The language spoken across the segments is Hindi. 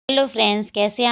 हेलो फ्रेंड्स, कैसे हैं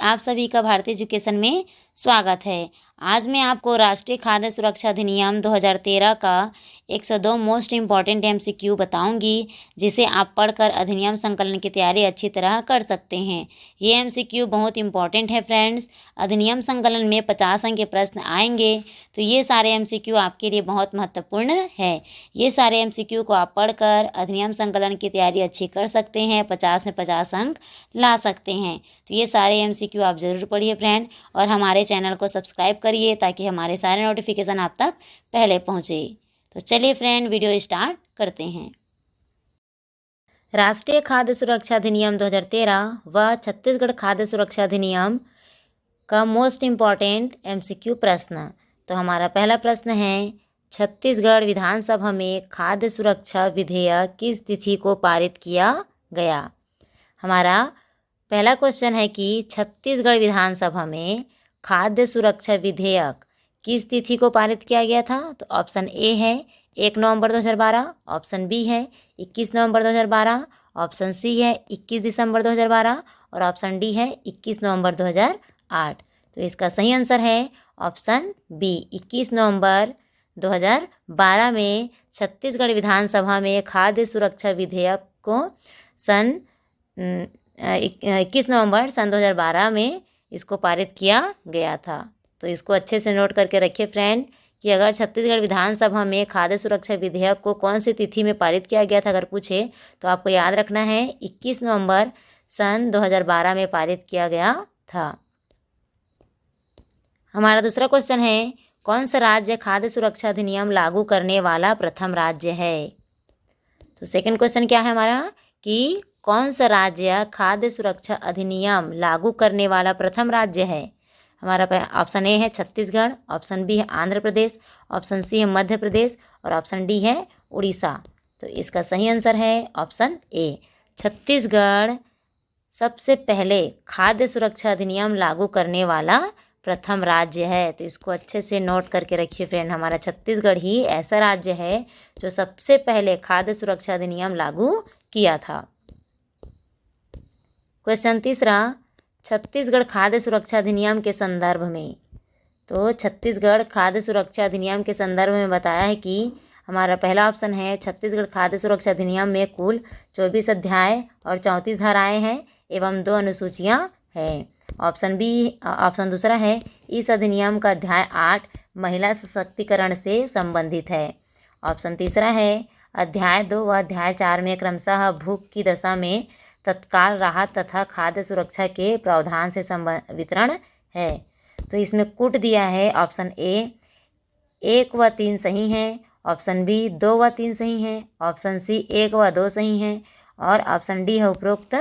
आप सभी का भारतीय एजुकेशन में स्वागत है। आज मैं आपको राष्ट्रीय खाद्य सुरक्षा अधिनियम 2013 का 102 मोस्ट इम्पॉर्टेंट एमसीक्यू बताऊंगी, जिसे आप पढ़कर अधिनियम संकलन की तैयारी अच्छी तरह कर सकते हैं। ये एमसीक्यू बहुत इम्पॉर्टेंट है फ्रेंड्स। अधिनियम संकलन में 50 अंक के प्रश्न आएंगे, तो ये सारे एमसीक्यू आपके लिए बहुत महत्वपूर्ण है। ये सारे एमसीक्यू को आप पढ़कर अधिनियम संकलन की तैयारी अच्छी कर सकते हैं, 50 में 50 अंक ला सकते हैं। तो ये सारे एमसीक्यू आप ज़रूर पढ़िए फ्रेंड, और हमारे चैनल को सब्सक्राइब करिए ताकि हमारे सारे नोटिफिकेशन आप तक पहले पहुँचे। तो चलिए फ्रेंड, वीडियो स्टार्ट करते हैं। राष्ट्रीय खाद्य सुरक्षा अधिनियम 2013 व छत्तीसगढ़ खाद्य सुरक्षा अधिनियम का मोस्ट इम्पॉर्टेंट एमसीक्यू प्रश्न। तो हमारा पहला प्रश्न है, छत्तीसगढ़ विधानसभा में खाद्य सुरक्षा विधेयक किस तिथि को पारित किया गया। हमारा पहला क्वेश्चन है कि छत्तीसगढ़ विधानसभा में खाद्य सुरक्षा विधेयक किस तिथि को पारित किया गया था। तो ऑप्शन ए है 1 नवंबर 2012, ऑप्शन बी है 21 नवंबर 2012, ऑप्शन सी है 21 दिसंबर 2012 और ऑप्शन डी है 21 नवंबर 2008। तो इसका सही आंसर है ऑप्शन बी, 21 नवंबर 2012 में छत्तीसगढ़ विधानसभा में खाद्य सुरक्षा विधेयक को 21 नवंबर सन 2012 में इसको पारित किया गया था। तो इसको अच्छे से नोट करके रखिए फ्रेंड कि अगर छत्तीसगढ़ विधानसभा में खाद्य सुरक्षा विधेयक को कौन सी तिथि में पारित किया गया था अगर पूछे, तो आपको याद रखना है 21 नवंबर सन 2012 में पारित किया गया था। हमारा दूसरा क्वेश्चन है, कौन सा राज्य खाद्य सुरक्षा अधिनियम लागू करने वाला प्रथम राज्य है। तो सेकंड क्वेश्चन क्या है हमारा कि कौन सा राज्य खाद्य सुरक्षा अधिनियम लागू करने वाला प्रथम राज्य है। हमारा ऑप्शन ए है छत्तीसगढ़, ऑप्शन बी है आंध्र प्रदेश, ऑप्शन सी है मध्य प्रदेश और ऑप्शन डी है उड़ीसा। तो इसका सही आंसर है ऑप्शन ए, छत्तीसगढ़ सबसे पहले खाद्य सुरक्षा अधिनियम लागू करने वाला प्रथम राज्य है। तो इसको अच्छे से नोट करके रखिए फ्रेंड, हमारा छत्तीसगढ़ ही ऐसा राज्य है जो सबसे पहले खाद्य सुरक्षा अधिनियम लागू किया था। क्वेश्चन तीसरा, छत्तीसगढ़ खाद्य सुरक्षा अधिनियम के संदर्भ में। तो छत्तीसगढ़ खाद्य सुरक्षा अधिनियम के संदर्भ में बताया है कि हमारा पहला ऑप्शन है छत्तीसगढ़ खाद्य सुरक्षा अधिनियम में कुल 24 अध्याय और 34 धाराएं हैं एवं 2 अनुसूचियां हैं। ऑप्शन दूसरा है इस अधिनियम का अध्याय 8 महिला सशक्तिकरण से संबंधित है। ऑप्शन तीसरा है अध्याय 2 व अध्याय 4 में क्रमशः भूख की दशा में तत्काल राहत तथा खाद्य सुरक्षा के प्रावधान से वितरण है। तो इसमें कूट दिया है ऑप्शन ए 1 व 3 सही हैं, ऑप्शन बी 2 व 3 सही हैं, ऑप्शन सी 1 व 2 सही हैं और ऑप्शन डी है उपरोक्त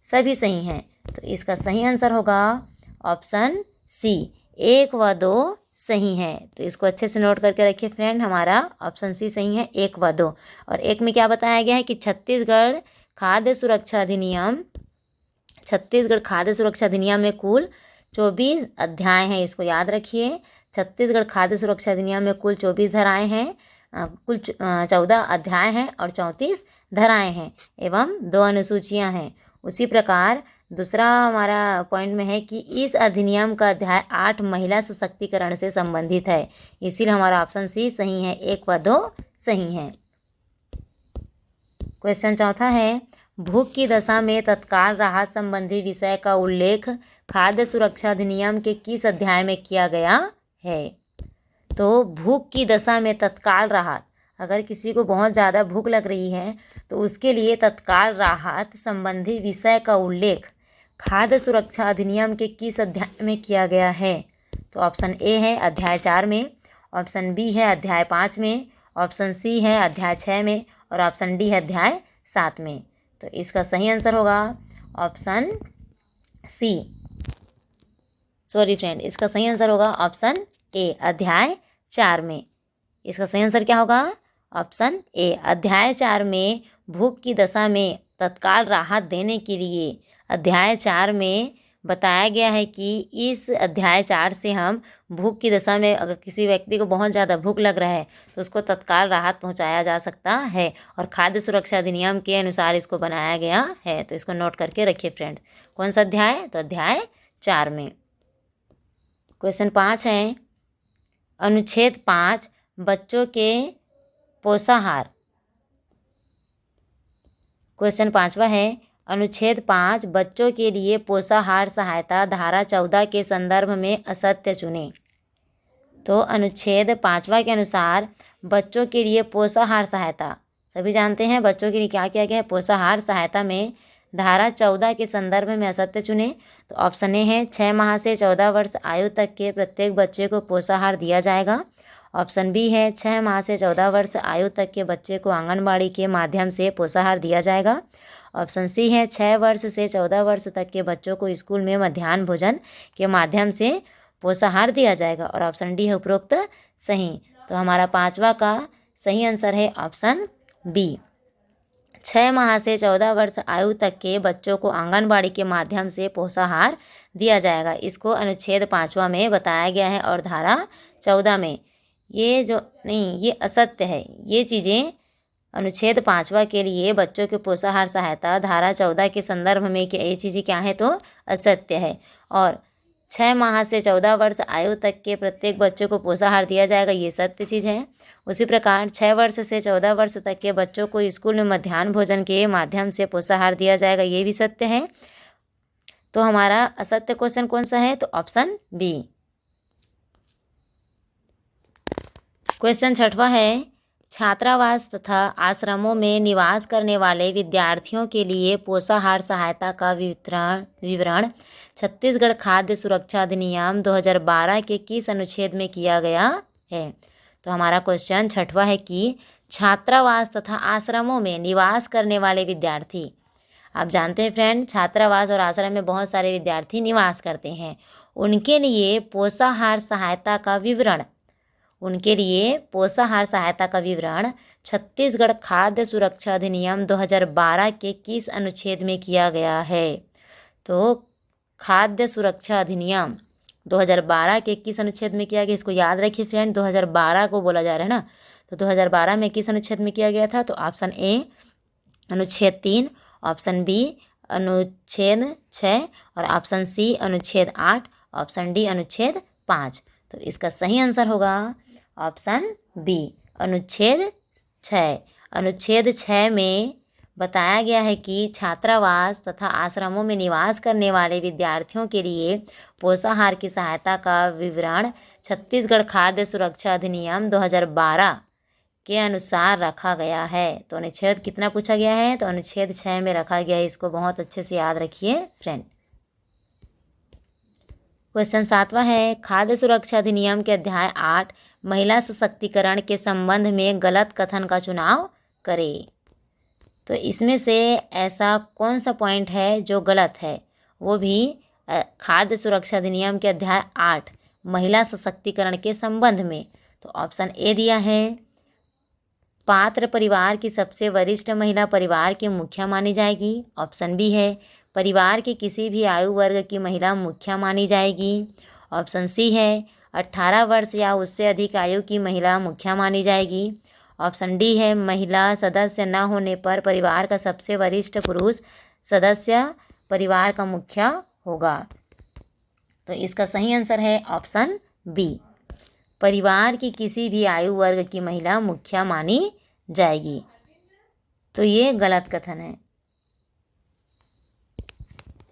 सभी सही हैं। तो इसका सही आंसर होगा ऑप्शन सी, 1 व 2 सही है। तो इसको अच्छे से नोट करके रखिए फ्रेंड, हमारा ऑप्शन सी सही है 1 व 2। और एक में क्या बताया गया है कि छत्तीसगढ़ खाद्य सुरक्षा अधिनियम में कुल 24 अध्याय हैं। इसको याद रखिए, छत्तीसगढ़ खाद्य सुरक्षा अधिनियम में कुल 24 धाराएं हैं, कुल 14 अध्याय हैं और 34 धाराएं हैं एवं 2 अनुसूचियां हैं। उसी प्रकार दूसरा हमारा पॉइंट में है कि इस अधिनियम का अध्याय 8 महिला सशक्तिकरण से संबंधित है, इसीलिए हमारा ऑप्शन सी सही है, 1 व 2 सही है। क्वेश्चन चौथा है, भूख की दशा में तत्काल राहत संबंधी विषय का उल्लेख खाद्य सुरक्षा अधिनियम के किस अध्याय में किया गया है। तो भूख की दशा में तत्काल राहत, अगर किसी को बहुत ज़्यादा भूख लग रही है तो उसके लिए तत्काल राहत संबंधी विषय का उल्लेख खाद्य सुरक्षा अधिनियम के किस अध्याय में किया गया है। तो ऑप्शन ए है अध्याय 4 में, ऑप्शन बी है अध्याय 5 में, ऑप्शन सी है अध्याय 6 में और ऑप्शन डी है अध्याय 7 में। तो इसका सही आंसर होगा ऑप्शन सी, सॉरी फ्रेंड, इसका सही आंसर होगा ऑप्शन ए, अध्याय 4 में। इसका सही आंसर क्या होगा ऑप्शन ए, अध्याय 4 में भूख की दशा में तत्काल राहत देने के लिए अध्याय 4 में बताया गया है कि इस अध्याय 4 से हम भूख की दशा में अगर किसी व्यक्ति को बहुत ज़्यादा भूख लग रहा है तो उसको तत्काल राहत पहुंचाया जा सकता है, और खाद्य सुरक्षा अधिनियम के अनुसार इसको बनाया गया है। तो इसको नोट करके रखिए फ्रेंड। कौन सा अध्याय? तो अध्याय 4 में। क्वेश्चन 5 है, अनुच्छेद 5 बच्चों के पोषाहार। क्वेश्चन 5वां है, अनुच्छेद 5 बच्चों के लिए पोषाहार सहायता धारा 14 के संदर्भ में असत्य चुने। तो अनुच्छेद 5वां के अनुसार बच्चों के लिए पोषाहार सहायता, सभी जानते हैं बच्चों के लिए क्या किया गया है, पोषाहार सहायता में धारा 14 के संदर्भ में असत्य चुने। तो ऑप्शन ए है 6 माह से 14 वर्ष आयु तक के प्रत्येक बच्चे को पोषाहार दिया जाएगा। ऑप्शन बी है 6 माह से 14 वर्ष आयु तक के बच्चे को आंगनबाड़ी के माध्यम से पोषाहार दिया जाएगा। ऑप्शन सी है 6 वर्ष से 14 वर्ष तक के बच्चों को स्कूल में मध्याह्न भोजन के माध्यम से पोषाहार दिया जाएगा। और ऑप्शन डी है उपरोक्त सही। तो हमारा 5वां का सही आंसर है ऑप्शन बी। 6 माह से 14 वर्ष आयु तक के बच्चों को आंगनबाड़ी के माध्यम से पोषाहार दिया जाएगा। इसको अनुच्छेद 5वां में बताया गया है, और धारा 14 में ये जो नहीं, ये असत्य है। ये चीज़ें अनुच्छेद 5वां के लिए बच्चों के पोषाहार सहायता धारा 14 के संदर्भ में ये चीज़ें क्या है, तो असत्य है। और 6 माह से 14 वर्ष आयु तक के प्रत्येक बच्चे को पोषाहार दिया जाएगा, ये सत्य चीज़ है। उसी प्रकार 6 वर्ष से 14 वर्ष तक के बच्चों को स्कूल में मध्याह्न भोजन के माध्यम से पोषाहार दिया जाएगा, ये भी सत्य है। तो हमारा असत्य क्वेश्चन कौन सा है, तो ऑप्शन बी। क्वेश्चन 6वां है, छात्रावास तथा आश्रमों में निवास करने वाले विद्यार्थियों के लिए पोषाहार सहायता का विवरण छत्तीसगढ़ खाद्य सुरक्षा अधिनियम 2012 के किस अनुच्छेद में किया गया है। तो हमारा क्वेश्चन 6वां है कि छात्रावास तथा आश्रमों में निवास करने वाले विद्यार्थी, आप जानते हैं फ्रेंड छात्रावास और आश्रम में बहुत सारे विद्यार्थी निवास करते हैं, उनके लिए पोषाहार सहायता का विवरण, उनके लिए पोषाहार सहायता का विवरण छत्तीसगढ़ खाद्य सुरक्षा अधिनियम 2012 के किस अनुच्छेद में किया गया है। तो खाद्य सुरक्षा अधिनियम 2012 के किस अनुच्छेद में किया गया, इसको याद रखिए फ्रेंड। 2012 को बोला जा रहा है ना, तो 2012 में किस अनुच्छेद में किया गया था, तो ऑप्शन ए अनुच्छेद 3, ऑप्शन बी अनुच्छेद 6 और ऑप्शन सी अनुच्छेद 8, ऑप्शन डी अनुच्छेद 5। तो इसका सही आंसर होगा ऑप्शन बी अनुच्छेद 6। अनुच्छेद 6 में बताया गया है कि छात्रावास तथा आश्रमों में निवास करने वाले विद्यार्थियों के लिए पोषाहार की सहायता का विवरण छत्तीसगढ़ खाद्य सुरक्षा अधिनियम 2012 के अनुसार रखा गया है। तो अनुच्छेद कितना पूछा गया है, तो अनुच्छेद 6 में रखा गया है। इसको बहुत अच्छे से याद रखिए फ्रेंड। क्वेश्चन 7वां है, खाद्य सुरक्षा अधिनियम के अध्याय 8 महिला सशक्तिकरण के संबंध में गलत कथन का चुनाव करें। तो इसमें से ऐसा कौन सा पॉइंट है जो गलत है, वो भी खाद्य सुरक्षा अधिनियम के अध्याय 8 महिला सशक्तिकरण के संबंध में। तो ऑप्शन ए दिया है, पात्र परिवार की सबसे वरिष्ठ महिला परिवार की मुखिया मानी जाएगी। ऑप्शन बी है, परिवार के किसी भी आयु वर्ग की महिला मुखिया मानी जाएगी। ऑप्शन सी है, 18 वर्ष या उससे अधिक आयु की महिला मुखिया मानी जाएगी। ऑप्शन डी है, महिला सदस्य न होने पर परिवार का सबसे वरिष्ठ पुरुष सदस्य परिवार का मुखिया होगा। तो इसका सही आंसर है ऑप्शन बी, परिवार की किसी भी आयु वर्ग की महिला मुखिया मानी जाएगी। तो ये गलत कथन है।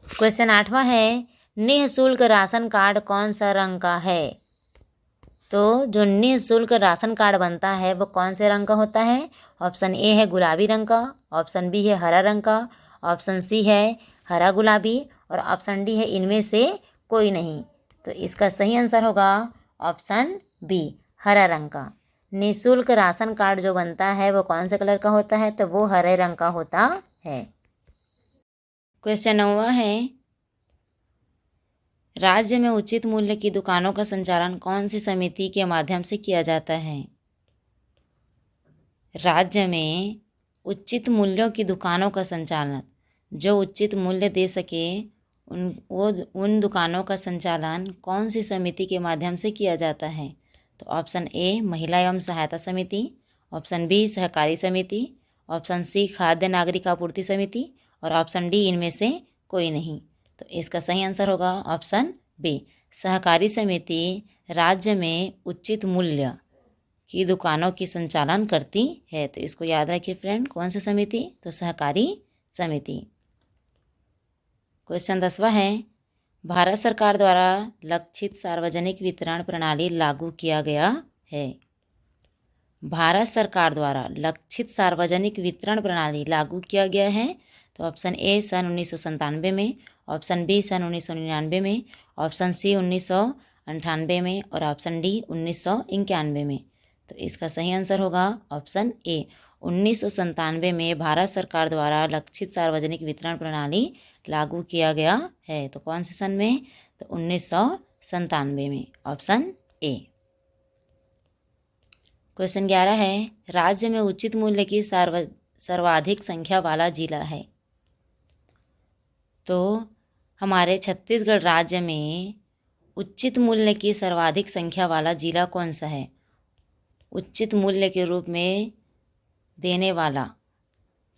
क्वेश्चन 8वां है, निःशुल्क राशन कार्ड कौन सा रंग का है। तो जो निःशुल्क राशन कार्ड बनता है वो कौन से रंग का होता है। ऑप्शन ए है गुलाबी रंग का, ऑप्शन बी है हरा रंग का, ऑप्शन सी है हरा गुलाबी और ऑप्शन डी है इनमें से कोई नहीं। तो इसका सही आंसर होगा ऑप्शन बी, हरा रंग का। निःशुल्क राशन कार्ड जो बनता है वो कौन से कलर का होता है, तो वो हरे रंग का होता है। क्वेश्चन 9वां है, राज्य में उचित मूल्य की दुकानों का संचालन कौन सी समिति के माध्यम से किया जाता है। राज्य में उचित मूल्यों की दुकानों का संचालन, जो उचित मूल्य दे सके उन दुकानों का संचालन कौन सी समिति के माध्यम से किया जाता है? तो ऑप्शन ए महिला एवं सहायता समिति, ऑप्शन बी सहकारी समिति, ऑप्शन सी खाद्य नागरिक आपूर्ति समिति और ऑप्शन डी इनमें से कोई नहीं। तो इसका सही आंसर होगा ऑप्शन बी, सहकारी समिति राज्य में उचित मूल्य की दुकानों की संचालन करती है। तो इसको याद रखिए फ्रेंड, कौन सी समिति? तो सहकारी समिति। क्वेश्चन 10वां है, भारत सरकार द्वारा लक्षित सार्वजनिक वितरण प्रणाली लागू किया गया है। भारत सरकार द्वारा लक्षित सार्वजनिक वितरण प्रणाली लागू किया गया है। तो ऑप्शन ए सन 1997 में, ऑप्शन बी सन 1999 में, ऑप्शन सी 1998 में और ऑप्शन डी 1991 में। तो इसका सही आंसर होगा ऑप्शन ए, 1997 में भारत सरकार द्वारा लक्षित सार्वजनिक वितरण प्रणाली लागू किया गया है। तो कौन से सन में? तो 1997 में, ऑप्शन ए। क्वेश्चन 11 है, राज्य में उचित मूल्य की सर्वाधिक संख्या वाला जिला है। तो हमारे छत्तीसगढ़ राज्य में उचित मूल्य की सर्वाधिक संख्या वाला जिला कौन सा है? उचित मूल्य के रूप में देने वाला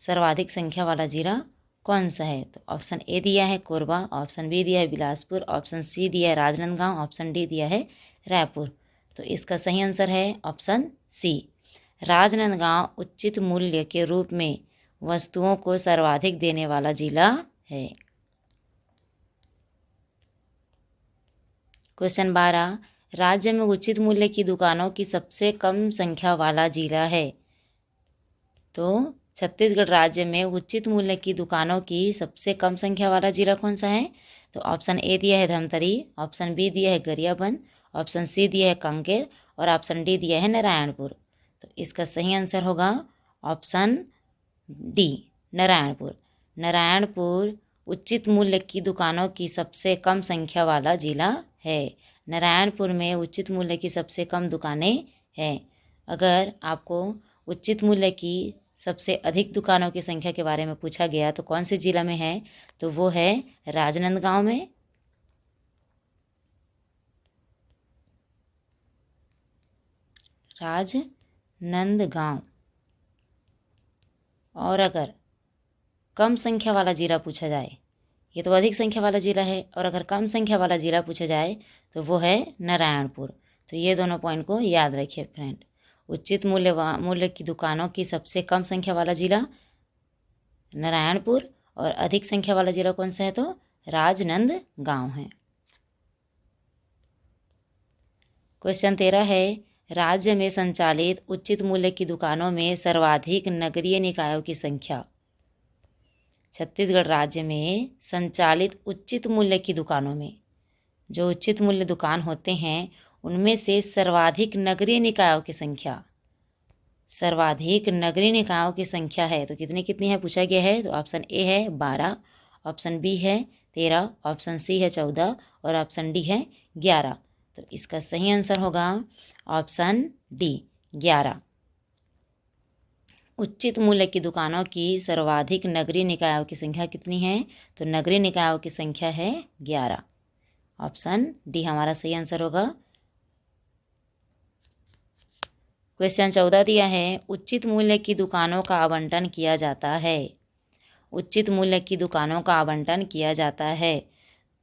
सर्वाधिक संख्या वाला जिला कौन सा है? तो ऑप्शन ए दिया है कोरबा, ऑप्शन बी दिया है बिलासपुर, ऑप्शन सी दिया है राजनांदगांव, ऑप्शन डी दिया है रायपुर। तो इसका सही आंसर है ऑप्शन सी, राजनांदगांव उचित मूल्य के रूप में वस्तुओं को सर्वाधिक देने वाला जिला है। क्वेश्चन 12, राज्य में उचित मूल्य की दुकानों की सबसे कम संख्या वाला जिला है। तो छत्तीसगढ़ राज्य में उचित मूल्य की दुकानों की सबसे कम संख्या वाला जिला कौन सा है? तो ऑप्शन ए दिया है धमतरी, ऑप्शन बी दिया है गरियाबंद, ऑप्शन सी दिया है कांकेर और ऑप्शन डी दिया है नारायणपुर। तो इसका सही आंसर होगा ऑप्शन डी, नारायणपुर। नारायणपुर उचित मूल्य की दुकानों की सबसे कम संख्या वाला जिला है। नारायणपुर में उचित मूल्य की सबसे कम दुकानें हैं। अगर आपको उचित मूल्य की सबसे अधिक दुकानों की संख्या के बारे में पूछा गया तो कौन से जिला में है? तो वो है राजनांदगांव में, राजनांदगांव। और अगर कम संख्या वाला जिला पूछा जाए, ये तो अधिक संख्या वाला जिला है, और अगर कम संख्या वाला जिला पूछा जाए तो वो है नारायणपुर। तो ये दोनों पॉइंट को याद रखिए फ्रेंड। उचित मूल्य की दुकानों की सबसे कम संख्या वाला जिला नारायणपुर और अधिक संख्या वाला जिला कौन सा है? तो राजनांदगांव है। क्वेश्चन 13 है, राज्य में संचालित उचित मूल्य की दुकानों में सर्वाधिक नगरीय निकायों की संख्या। छत्तीसगढ़ राज्य में संचालित उचित मूल्य की दुकानों में, जो उचित मूल्य दुकान होते हैं उनमें से सर्वाधिक नगरीय निकायों की संख्या, सर्वाधिक नगरीय निकायों की संख्या है तो कितनी कितनी है पूछा गया है। तो ऑप्शन ए है 12, ऑप्शन बी है 13, ऑप्शन सी है 14 और ऑप्शन डी है 11। तो इसका सही आंसर होगा ऑप्शन डी, 11। उचित मूल्य की दुकानों की सर्वाधिक नगरीय निकायों की संख्या कितनी है? तो नगरीय निकायों की संख्या है 11। ऑप्शन डी हमारा सही आंसर होगा। क्वेश्चन 14 दिया है, उचित मूल्य की दुकानों का आवंटन किया जाता है। उचित मूल्य की दुकानों का आवंटन किया जाता है।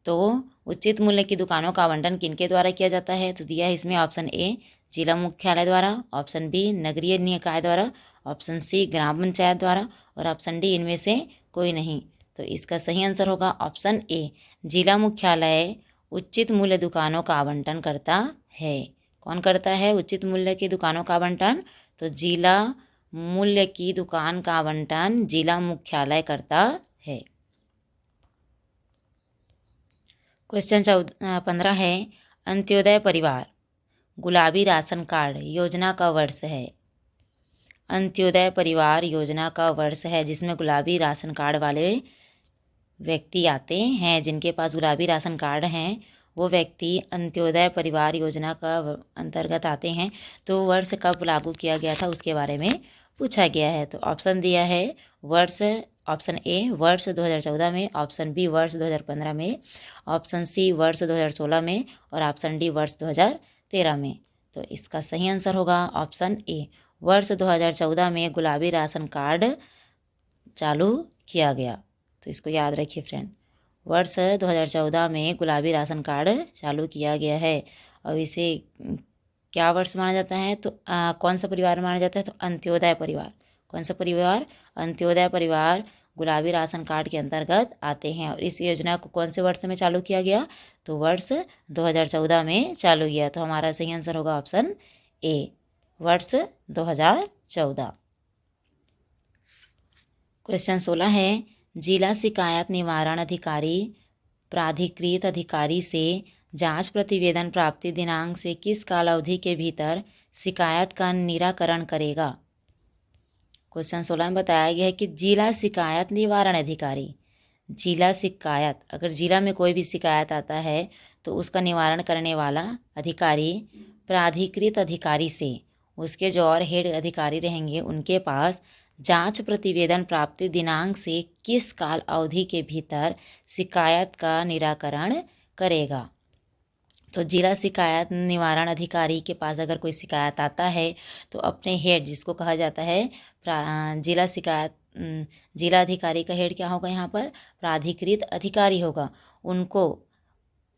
तो उचित मूल्य की दुकानों का आवंटन किनके द्वारा किया जाता है? तो दिया है इसमें ऑप्शन ए जिला मुख्यालय द्वारा, ऑप्शन बी नगरीय निकाय द्वारा, ऑप्शन सी ग्राम पंचायत द्वारा और ऑप्शन डी इनमें से कोई नहीं। तो इसका सही आंसर होगा ऑप्शन ए, जिला मुख्यालय उचित मूल्य दुकानों का आवंटन करता है। कौन करता है उचित मूल्य की दुकानों का आवंटन? तो जिला मूल्य की दुकान का आवंटन जिला मुख्यालय करता है। क्वेश्चन 15 है, अंत्योदय परिवार गुलाबी राशन कार्ड योजना का वर्ष है। अंत्योदय परिवार योजना का वर्ष है जिसमें गुलाबी राशन कार्ड वाले व्यक्ति आते हैं, जिनके पास गुलाबी राशन कार्ड हैं वो व्यक्ति अंत्योदय परिवार योजना का अंतर्गत आते हैं। तो वर्ष कब लागू किया गया था उसके बारे में पूछा गया है। तो ऑप्शन दिया है वर्ष ऑप्शन ए वर्ष 2014 में, ऑप्शन बी वर्ष 2015 में, ऑप्शन सी वर्ष 2016 में और ऑप्शन डी वर्ष 2013 में। तो इसका सही आंसर होगा ऑप्शन ए, वर्ष 2014 में गुलाबी राशन कार्ड चालू किया गया। तो इसको याद रखिए फ्रेंड, वर्ष 2014 में गुलाबी राशन कार्ड चालू किया गया है। और इसे क्या वर्ष माना जाता है, तो कौन सा परिवार माना जाता है, तो अंत्योदय परिवार। कौन सा परिवार, अंत्योदय परिवार गुलाबी राशन कार्ड के अंतर्गत आते हैं। और इस योजना को कौन से वर्ष में चालू किया गया, तो वर्ष 2014 में चालू किया। तो हमारा सही आंसर होगा ऑप्शन ए, वर्ष 2014। क्वेश्चन 16 है, जिला शिकायत निवारण अधिकारी प्राधिकृत अधिकारी से जांच प्रतिवेदन प्राप्ति दिनांक से किस काल अवधि के भीतर शिकायत का निराकरण करेगा। क्वेश्चन 16 में बताया गया है कि जिला शिकायत निवारण अधिकारी, जिला शिकायत, अगर जिला में कोई भी शिकायत आता है तो उसका निवारण करने वाला अधिकारी प्राधिकृत अधिकारी से, उसके जो और हेड अधिकारी रहेंगे उनके पास जांच प्रतिवेदन प्राप्ति दिनांक से किस काल अवधि के भीतर शिकायत का निराकरण करेगा। तो जिला शिकायत निवारण अधिकारी के पास अगर कोई शिकायत आता है तो अपने हेड, जिसको कहा जाता है जिला शिकायत, जिला अधिकारी का हेड क्या होगा, यहाँ पर प्राधिकृत अधिकारी होगा। उनको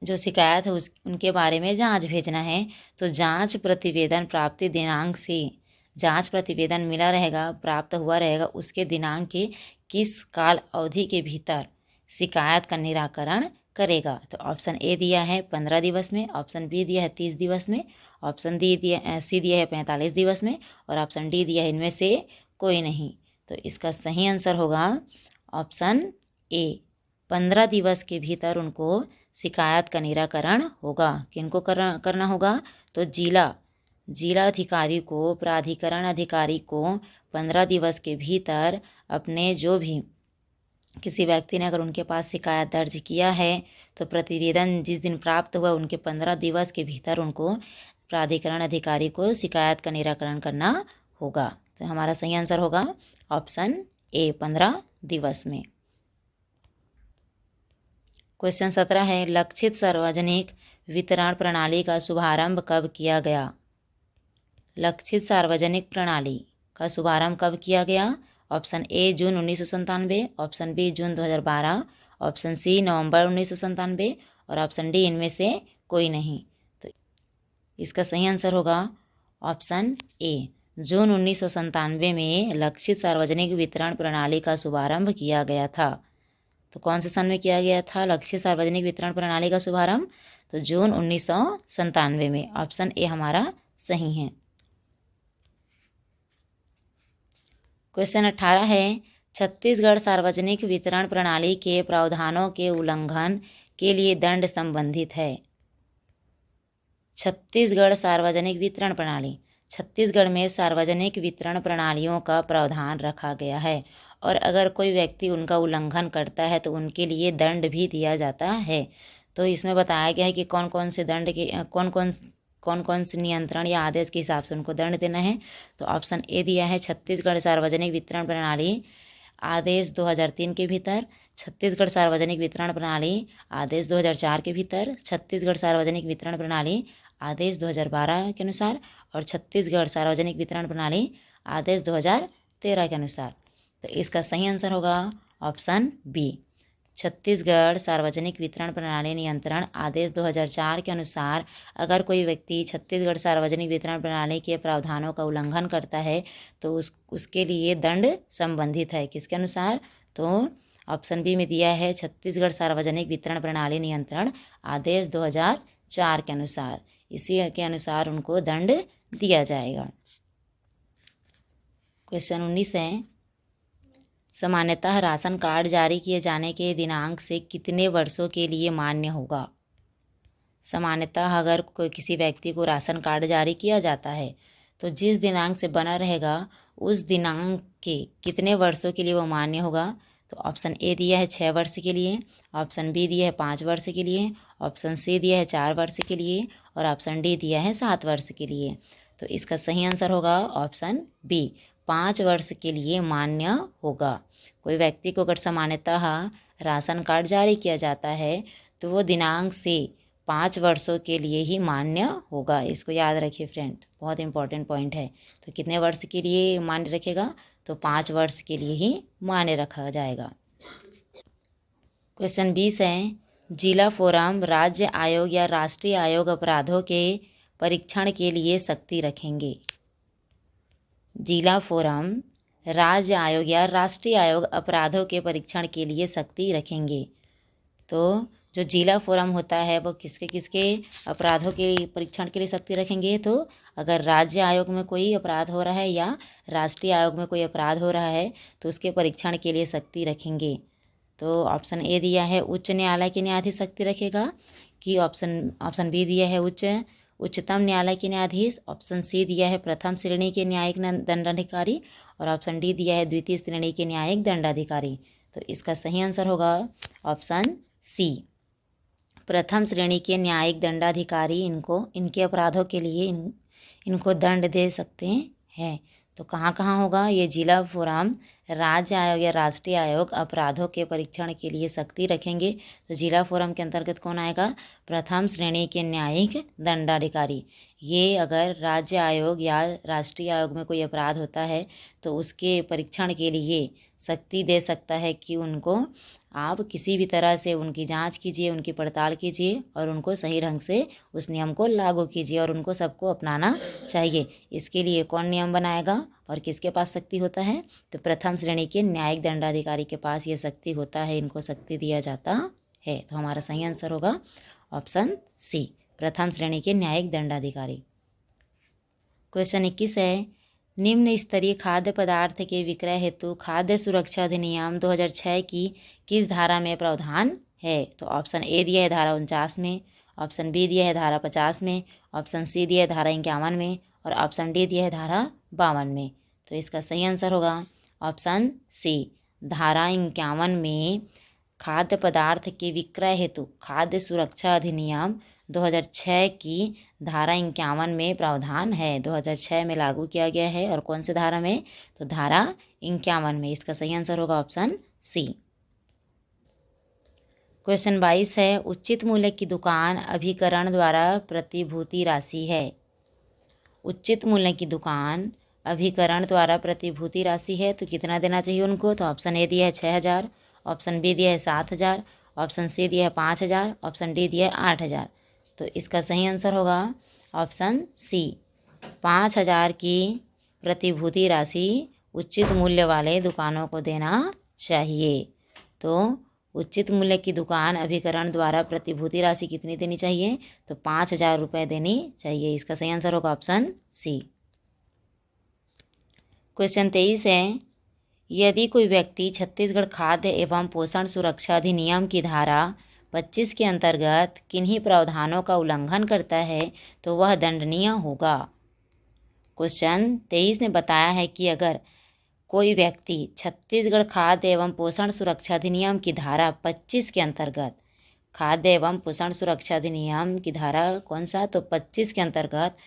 जो शिकायत है उनके बारे में जांच भेजना है। तो जांच प्रतिवेदन प्राप्ति दिनांक से, जांच प्रतिवेदन मिला रहेगा, प्राप्त हुआ रहेगा, उसके दिनांक के किस काल अवधि के भीतर शिकायत का निराकरण करेगा। तो ऑप्शन ए दिया है 15 दिवस में, ऑप्शन बी दिया है 30 दिवस में, ऑप्शन सी दिया है 45 दिवस में और ऑप्शन डी दिया है इनमें से कोई नहीं। तो इसका सही आंसर होगा ऑप्शन ए, 15 दिवस के भीतर उनको शिकायत का निराकरण होगा। किनको करना होगा, तो जिला अधिकारी को, प्राधिकरण अधिकारी को 15 दिवस के भीतर अपने जो भी किसी व्यक्ति ने अगर उनके पास शिकायत दर्ज किया है तो प्रतिवेदन जिस दिन प्राप्त हुआ उनके 15 दिवस के भीतर उनको प्राधिकरण अधिकारी को शिकायत का निराकरण करना होगा। तो हमारा सही आंसर होगा ऑप्शन ए, 15 दिवस में। क्वेश्चन 17 है, लक्षित सार्वजनिक वितरण प्रणाली का शुभारंभ कब किया गया। लक्षित सार्वजनिक प्रणाली का शुभारंभ कब किया गया। ऑप्शन ए जून 1997, ऑप्शन बी जून 2012, ऑप्शन सी नवंबर 1997 और ऑप्शन डी इनमें से कोई नहीं। तो इसका सही आंसर होगा ऑप्शन ए, जून 1997 में लक्षित सार्वजनिक वितरण प्रणाली का शुभारंभ किया गया था। तो कौन से सन में किया गया था लक्षित सार्वजनिक वितरण प्रणाली का शुभारंभ, तो जून 1997 में। ऑप्शन ए हमारा सही है। क्वेश्चन 18 है, छत्तीसगढ़ सार्वजनिक वितरण प्रणाली के प्रावधानों के उल्लंघन के लिए दंड संबंधित है। छत्तीसगढ़ सार्वजनिक वितरण प्रणाली, छत्तीसगढ़ में सार्वजनिक वितरण प्रणालियों का प्रावधान रखा गया है और अगर कोई व्यक्ति उनका उल्लंघन करता है तो उनके लिए दंड भी दिया जाता है। तो इसमें बताया गया है कि कौन कौन से दंड के कौन कौन से नियंत्रण या आदेश के हिसाब से उनको दंड देना है। तो ऑप्शन ए दिया है छत्तीसगढ़ सार्वजनिक वितरण प्रणाली आदेश 2003 के भीतर, छत्तीसगढ़ सार्वजनिक वितरण प्रणाली आदेश 2004 के भीतर, छत्तीसगढ़ सार्वजनिक वितरण प्रणाली आदेश 2012 के अनुसार और छत्तीसगढ़ सार्वजनिक वितरण प्रणाली आदेश 2013 के अनुसार। तो इसका सही आंसर होगा ऑप्शन बी, छत्तीसगढ़ सार्वजनिक वितरण प्रणाली नियंत्रण आदेश 2004 के अनुसार अगर कोई व्यक्ति छत्तीसगढ़ सार्वजनिक वितरण प्रणाली के प्रावधानों का उल्लंघन करता है तो उसके लिए दंड संबंधित है। किसके अनुसार, तो ऑप्शन बी में दिया है छत्तीसगढ़ सार्वजनिक वितरण प्रणाली नियंत्रण आदेश 2004 के अनुसार, इसी के अनुसार उनको दंड दिया जाएगा। क्वेश्चन 19 है, सामान्यतः राशन कार्ड जारी किए जाने के दिनांक से कितने वर्षों के लिए मान्य होगा। सामान्यतः अगर कोई किसी व्यक्ति को राशन कार्ड जारी किया जाता है तो जिस दिनांक से बना रहेगा उस दिनांक के कितने वर्षों के लिए वो मान्य होगा। तो ऑप्शन ए दिया है 6 वर्ष के लिए, ऑप्शन बी दिया है 5 वर्ष के लिए, ऑप्शन सी दिया है 4 वर्ष के लिए और ऑप्शन डी दिया है 7 वर्ष के लिए। तो इसका सही आंसर होगा ऑप्शन बी, 5 वर्ष के लिए मान्य होगा। कोई व्यक्ति को अगर सामान्यतः राशन कार्ड जारी किया जाता है तो वो दिनांक से 5 वर्षों के लिए ही मान्य होगा। इसको याद रखिए फ्रेंड, बहुत इंपॉर्टेंट पॉइंट है। तो कितने वर्ष के लिए मान्य रखेगा? तो 5 वर्ष के लिए ही मान्य रखा जाएगा। क्वेश्चन 20 है, जिला फोरम राज्य आयोग या राष्ट्रीय आयोग अपराधों के परीक्षण के लिए सख्ती रखेंगे। जिला फोरम राज्य आयोग या राष्ट्रीय आयोग अपराधों के परीक्षण के लिए सख्ती रखेंगे। तो जो जिला फोरम होता है वो किसके किसके अपराधों के परीक्षण के लिए सख्ती रखेंगे? तो अगर राज्य आयोग में कोई अपराध हो रहा है या राष्ट्रीय आयोग में कोई अपराध हो रहा है तो उसके परीक्षण के लिए सख्ती रखेंगे। तो ऑप्शन ए दिया है उच्च न्यायालय के न्यायाधीश सख्ती रखेगा, कि ऑप्शन बी दिया है उच्चतम न्यायालय के न्यायाधीश, ऑप्शन सी दिया है प्रथम श्रेणी के न्यायिक दंडाधिकारी, और ऑप्शन डी दिया है द्वितीय श्रेणी के न्यायिक दंडाधिकारी। तो इसका सही आंसर होगा ऑप्शन सी, प्रथम श्रेणी के न्यायिक दंडाधिकारी इनके अपराधों के लिए इनको दंड दे सकते हैं। तो कहाँ कहाँ होगा? ये जिला फोरम राज्य आयोग या राष्ट्रीय आयोग अपराधों के परीक्षण के लिए सख्ती रखेंगे। तो जिला फोरम के अंतर्गत कौन आएगा? प्रथम श्रेणी के न्यायिक दंडाधिकारी। ये अगर राज्य आयोग या राष्ट्रीय आयोग में कोई अपराध होता है तो उसके परीक्षण के लिए सख्ती दे सकता है कि उनको आप किसी भी तरह से उनकी जांच कीजिए, उनकी पड़ताल कीजिए और उनको सही ढंग से उस नियम को लागू कीजिए और उनको सबको अपनाना चाहिए। इसके लिए कौन नियम बनाएगा और किसके पास शक्ति होता है? तो प्रथम श्रेणी के न्यायिक दंडाधिकारी के पास ये शक्ति होता है, इनको शक्ति दिया जाता है। तो हमारा सही आंसर होगा ऑप्शन सी, प्रथम श्रेणी के न्यायिक दंडाधिकारी। क्वेश्चन 21 है, निम्न स्तरीय खाद्य पदार्थ के विक्रय हेतु खाद्य सुरक्षा अधिनियम 2006 की किस धारा में प्रावधान है? तो ऑप्शन ए दिया है धारा 49 में, ऑप्शन बी दिया है धारा 50 में, ऑप्शन सी दिया है धारा 51 में और ऑप्शन डी दिया है धारा 52 में। तो इसका सही आंसर होगा ऑप्शन सी, धारा 51 में खाद्य पदार्थ के विक्रय हेतु खाद्य सुरक्षा अधिनियम 2006 की धारा 51 में प्रावधान है। 2006 में लागू किया गया है और कौन से धारा में? तो धारा 51 में। इसका सही आंसर होगा ऑप्शन सी। क्वेश्चन 22 है, उचित मूल्य की दुकान अभिकरण द्वारा प्रतिभूति राशि है। उचित मूल्य की दुकान अभिकरण द्वारा प्रतिभूति राशि है तो कितना देना चाहिए उनको? तो ऑप्शन ए दिया है 6,000, ऑप्शन बी दिया है 7,000, ऑप्शन सी दिया है 5,000, ऑप्शन डी दिया है 8,000। तो इसका सही आंसर होगा ऑप्शन सी, 5,000 की प्रतिभूति राशि उचित मूल्य वाले दुकानों को देना चाहिए। तो उचित मूल्य की दुकान अभिकरण द्वारा प्रतिभूति राशि कितनी देनी चाहिए? तो 5,000 रुपये देनी चाहिए। इसका सही आंसर होगा ऑप्शन सी। क्वेश्चन 23 है, यदि कोई व्यक्ति छत्तीसगढ़ खाद्य एवं पोषण सुरक्षा अधिनियम की धारा 25 के अंतर्गत किन्हीं प्रावधानों का उल्लंघन करता है तो वह दंडनीय होगा। क्वेश्चन 23 ने बताया है कि अगर कोई व्यक्ति छत्तीसगढ़ खाद्य एवं पोषण सुरक्षा अधिनियम की धारा 25 के अंतर्गत, खाद्य एवं पोषण सुरक्षा अधिनियम की धारा कौन सा? तो 25 के अंतर्गत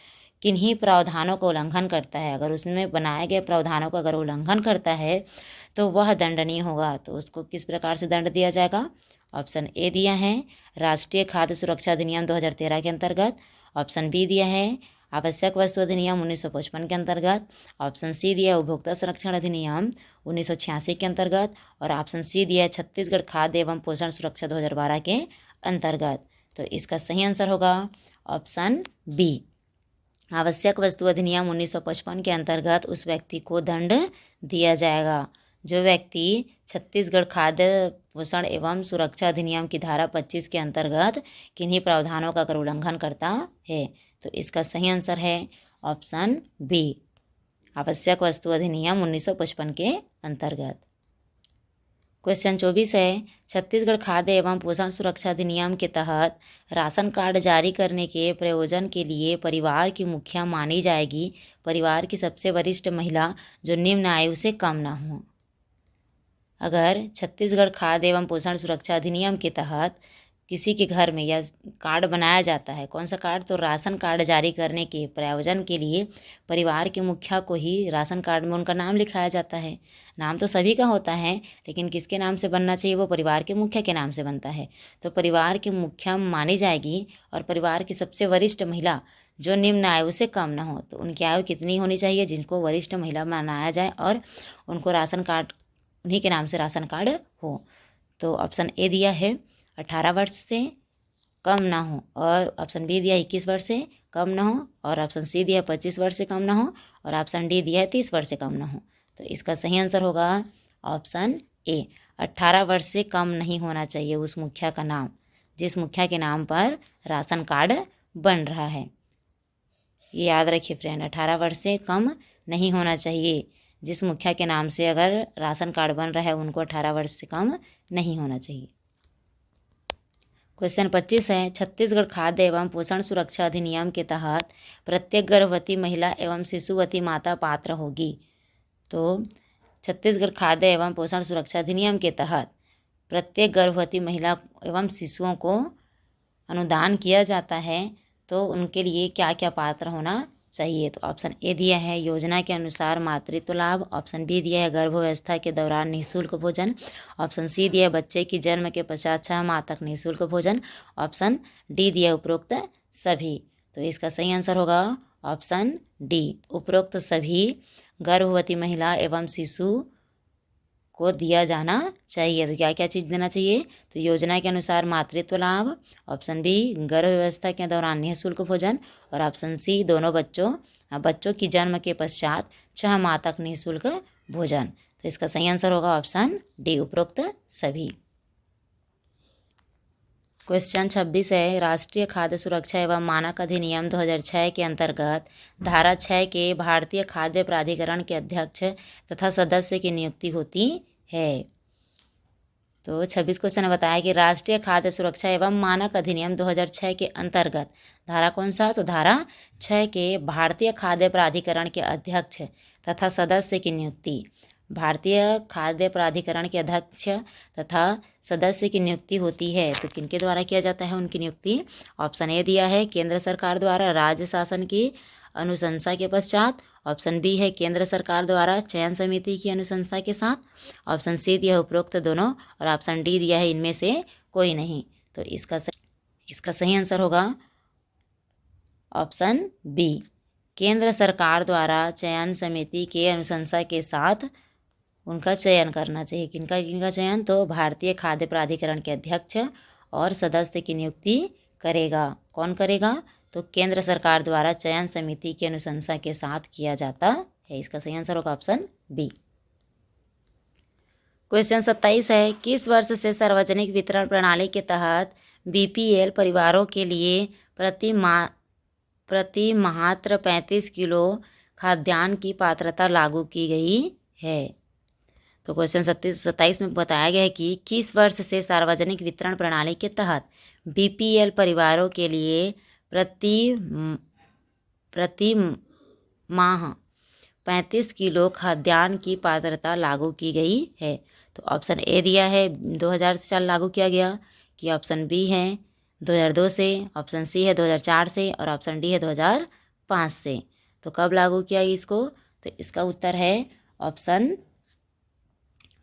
किन्हीं प्रावधानों का उल्लंघन करता है, अगर उसमें बनाए गए प्रावधानों का अगर उल्लंघन करता है तो वह दंडनीय होगा। तो उसको किस प्रकार से दंड दिया जाएगा? ऑप्शन ए दिया है राष्ट्रीय खाद्य सुरक्षा अधिनियम 2013 के अंतर्गत, ऑप्शन बी दिया है आवश्यक वस्तु अधिनियम 1955 के अंतर्गत, ऑप्शन सी दिया है उपभोक्ता संरक्षण अधिनियम 1986 के अंतर्गत और ऑप्शन सी दिया है छत्तीसगढ़ खाद्य एवं पोषण सुरक्षा 2012 के अंतर्गत। तो इसका सही आंसर होगा ऑप्शन बी, आवश्यक वस्तु अधिनियम 1955 के अंतर्गत उस व्यक्ति को दंड दिया जाएगा। जो व्यक्ति छत्तीसगढ़ खाद्य पोषण एवं सुरक्षा अधिनियम की धारा 25 के अंतर्गत किन्हीं प्रावधानों का अगर उल्लंघन करता है तो इसका सही आंसर है ऑप्शन बी, आवश्यक वस्तु अधिनियम 1955 के अंतर्गत। क्वेश्चन 24 है, छत्तीसगढ़ खाद्य एवं पोषण सुरक्षा अधिनियम के तहत राशन कार्ड जारी करने के प्रयोजन के लिए परिवार की मुखिया मानी जाएगी परिवार की सबसे वरिष्ठ महिला जो निम्न आयु से कम न हो। अगर छत्तीसगढ़ खाद्य एवं पोषण सुरक्षा अधिनियम के तहत किसी के घर में या कार्ड बनाया जाता है, कौन सा कार्ड, तो राशन कार्ड जारी करने के प्रयोजन के लिए परिवार के मुखिया को ही राशन कार्ड में उनका नाम लिखाया जाता है। नाम तो सभी का होता है, लेकिन किसके नाम से बनना चाहिए, वो परिवार के मुखिया के नाम से बनता है। तो परिवार के मुखिया मानी जाएगी, और परिवार की सबसे वरिष्ठ महिला जो निम्न आयु से कम ना हो। तो उनकी आयु कितनी होनी चाहिए जिनको वरिष्ठ महिला मानाया जाए और उनको राशन कार्ड, उन्हीं के नाम से राशन कार्ड हो। तो ऑप्शन ए दिया है 18 वर्ष से कम ना हो, और ऑप्शन बी दिया 21 वर्ष से कम ना हो, और ऑप्शन सी दिया 25 वर्ष से कम ना हो, और ऑप्शन डी दिया है 30 वर्ष से कम ना हो। तो इसका सही आंसर होगा ऑप्शन ए, 18 वर्ष से कम नहीं होना चाहिए उस मुखिया का नाम, जिस मुखिया के नाम पर राशन कार्ड बन रहा है। ये याद रखिए फ्रेंड, 18 वर्ष से कम नहीं होना चाहिए। जिस मुखिया के नाम से अगर राशन कार्ड बन रहा है उनको 18 वर्ष से कम नहीं होना चाहिए। क्वेश्चन 25 है, छत्तीसगढ़ खाद्य एवं पोषण सुरक्षा अधिनियम के तहत प्रत्येक गर्भवती महिला एवं शिशुवती माता पात्र होगी। तो छत्तीसगढ़ खाद्य एवं पोषण सुरक्षा अधिनियम के तहत प्रत्येक गर्भवती महिला एवं शिशुओं को अनुदान किया जाता है, तो उनके लिए क्या क्या पात्र होना चाहिए। तो ऑप्शन ए दिया है योजना के अनुसार मातृत्व लाभ, ऑप्शन बी दिया है गर्भावस्था के दौरान निःशुल्क भोजन, ऑप्शन सी दिया है बच्चे की जन्म के पश्चात 6 माह तक निःशुल्क भोजन, ऑप्शन डी दिया है उपरोक्त सभी। तो इसका सही आंसर होगा ऑप्शन डी, उपरोक्त सभी गर्भवती महिला एवं शिशु को दिया जाना चाहिए। तो क्या क्या चीज़ देना चाहिए, तो योजना के अनुसार मातृत्व लाभ, ऑप्शन बी गर्भावस्था के दौरान निःशुल्क भोजन, और ऑप्शन सी दोनों बच्चों की जन्म के पश्चात 6 माह तक निःशुल्क भोजन। तो इसका सही आंसर होगा ऑप्शन डी, उपरोक्त सभी। क्वेश्चन 26 है, राष्ट्रीय खाद्य सुरक्षा एवं मानक अधिनियम 2006 के अंतर्गत धारा 6 के भारतीय खाद्य प्राधिकरण के अध्यक्ष तथा सदस्य की नियुक्ति होती है। तो 26 क्वेश्चन में बताया कि राष्ट्रीय खाद्य सुरक्षा एवं मानक अधिनियम 2006 के अंतर्गत धारा कौन सा, तो धारा 6 के भारतीय खाद्य प्राधिकरण के अध्यक्ष तथा सदस्य की नियुक्ति, भारतीय खाद्य प्राधिकरण के अध्यक्ष तथा सदस्य की नियुक्ति होती है। तो किनके द्वारा किया जाता है उनकी नियुक्ति, ऑप्शन ए दिया है केंद्र सरकार द्वारा राज्य शासन की अनुशंसा के पश्चात, ऑप्शन बी है केंद्र सरकार द्वारा चयन समिति की अनुशंसा के साथ, ऑप्शन सी दिया है उपरोक्त दोनों, और ऑप्शन डी दिया है इनमें से कोई नहीं। तो इसका सही आंसर होगा ऑप्शन बी, केंद्र सरकार द्वारा चयन समिति के अनुशंसा के साथ उनका चयन करना चाहिए। किनका चयन, तो भारतीय खाद्य प्राधिकरण के अध्यक्ष और सदस्य की नियुक्ति करेगा। कौन करेगा, तो केंद्र सरकार द्वारा चयन समिति की अनुशंसा के साथ किया जाता है। इसका सही आंसर होगा ऑप्शन बी। क्वेश्चन 27 है, किस वर्ष से सार्वजनिक वितरण प्रणाली के तहत बीपीएल परिवारों के लिए प्रति मात्र 35 किलो खाद्यान्न की पात्रता लागू की गई है। तो क्वेश्चन 27 में बताया गया है कि किस वर्ष से सार्वजनिक वितरण प्रणाली के तहत बीपीएल परिवारों के लिए प्रति माह 35 किलो खाद्यान्न की पात्रता लागू की गई है। तो ऑप्शन ए दिया है 2000 से लागू किया गया, कि ऑप्शन बी है 2002 से, ऑप्शन सी है 2004 से, और ऑप्शन डी है 2005 से। तो कब लागू किया इसको, तो इसका उत्तर है ऑप्शन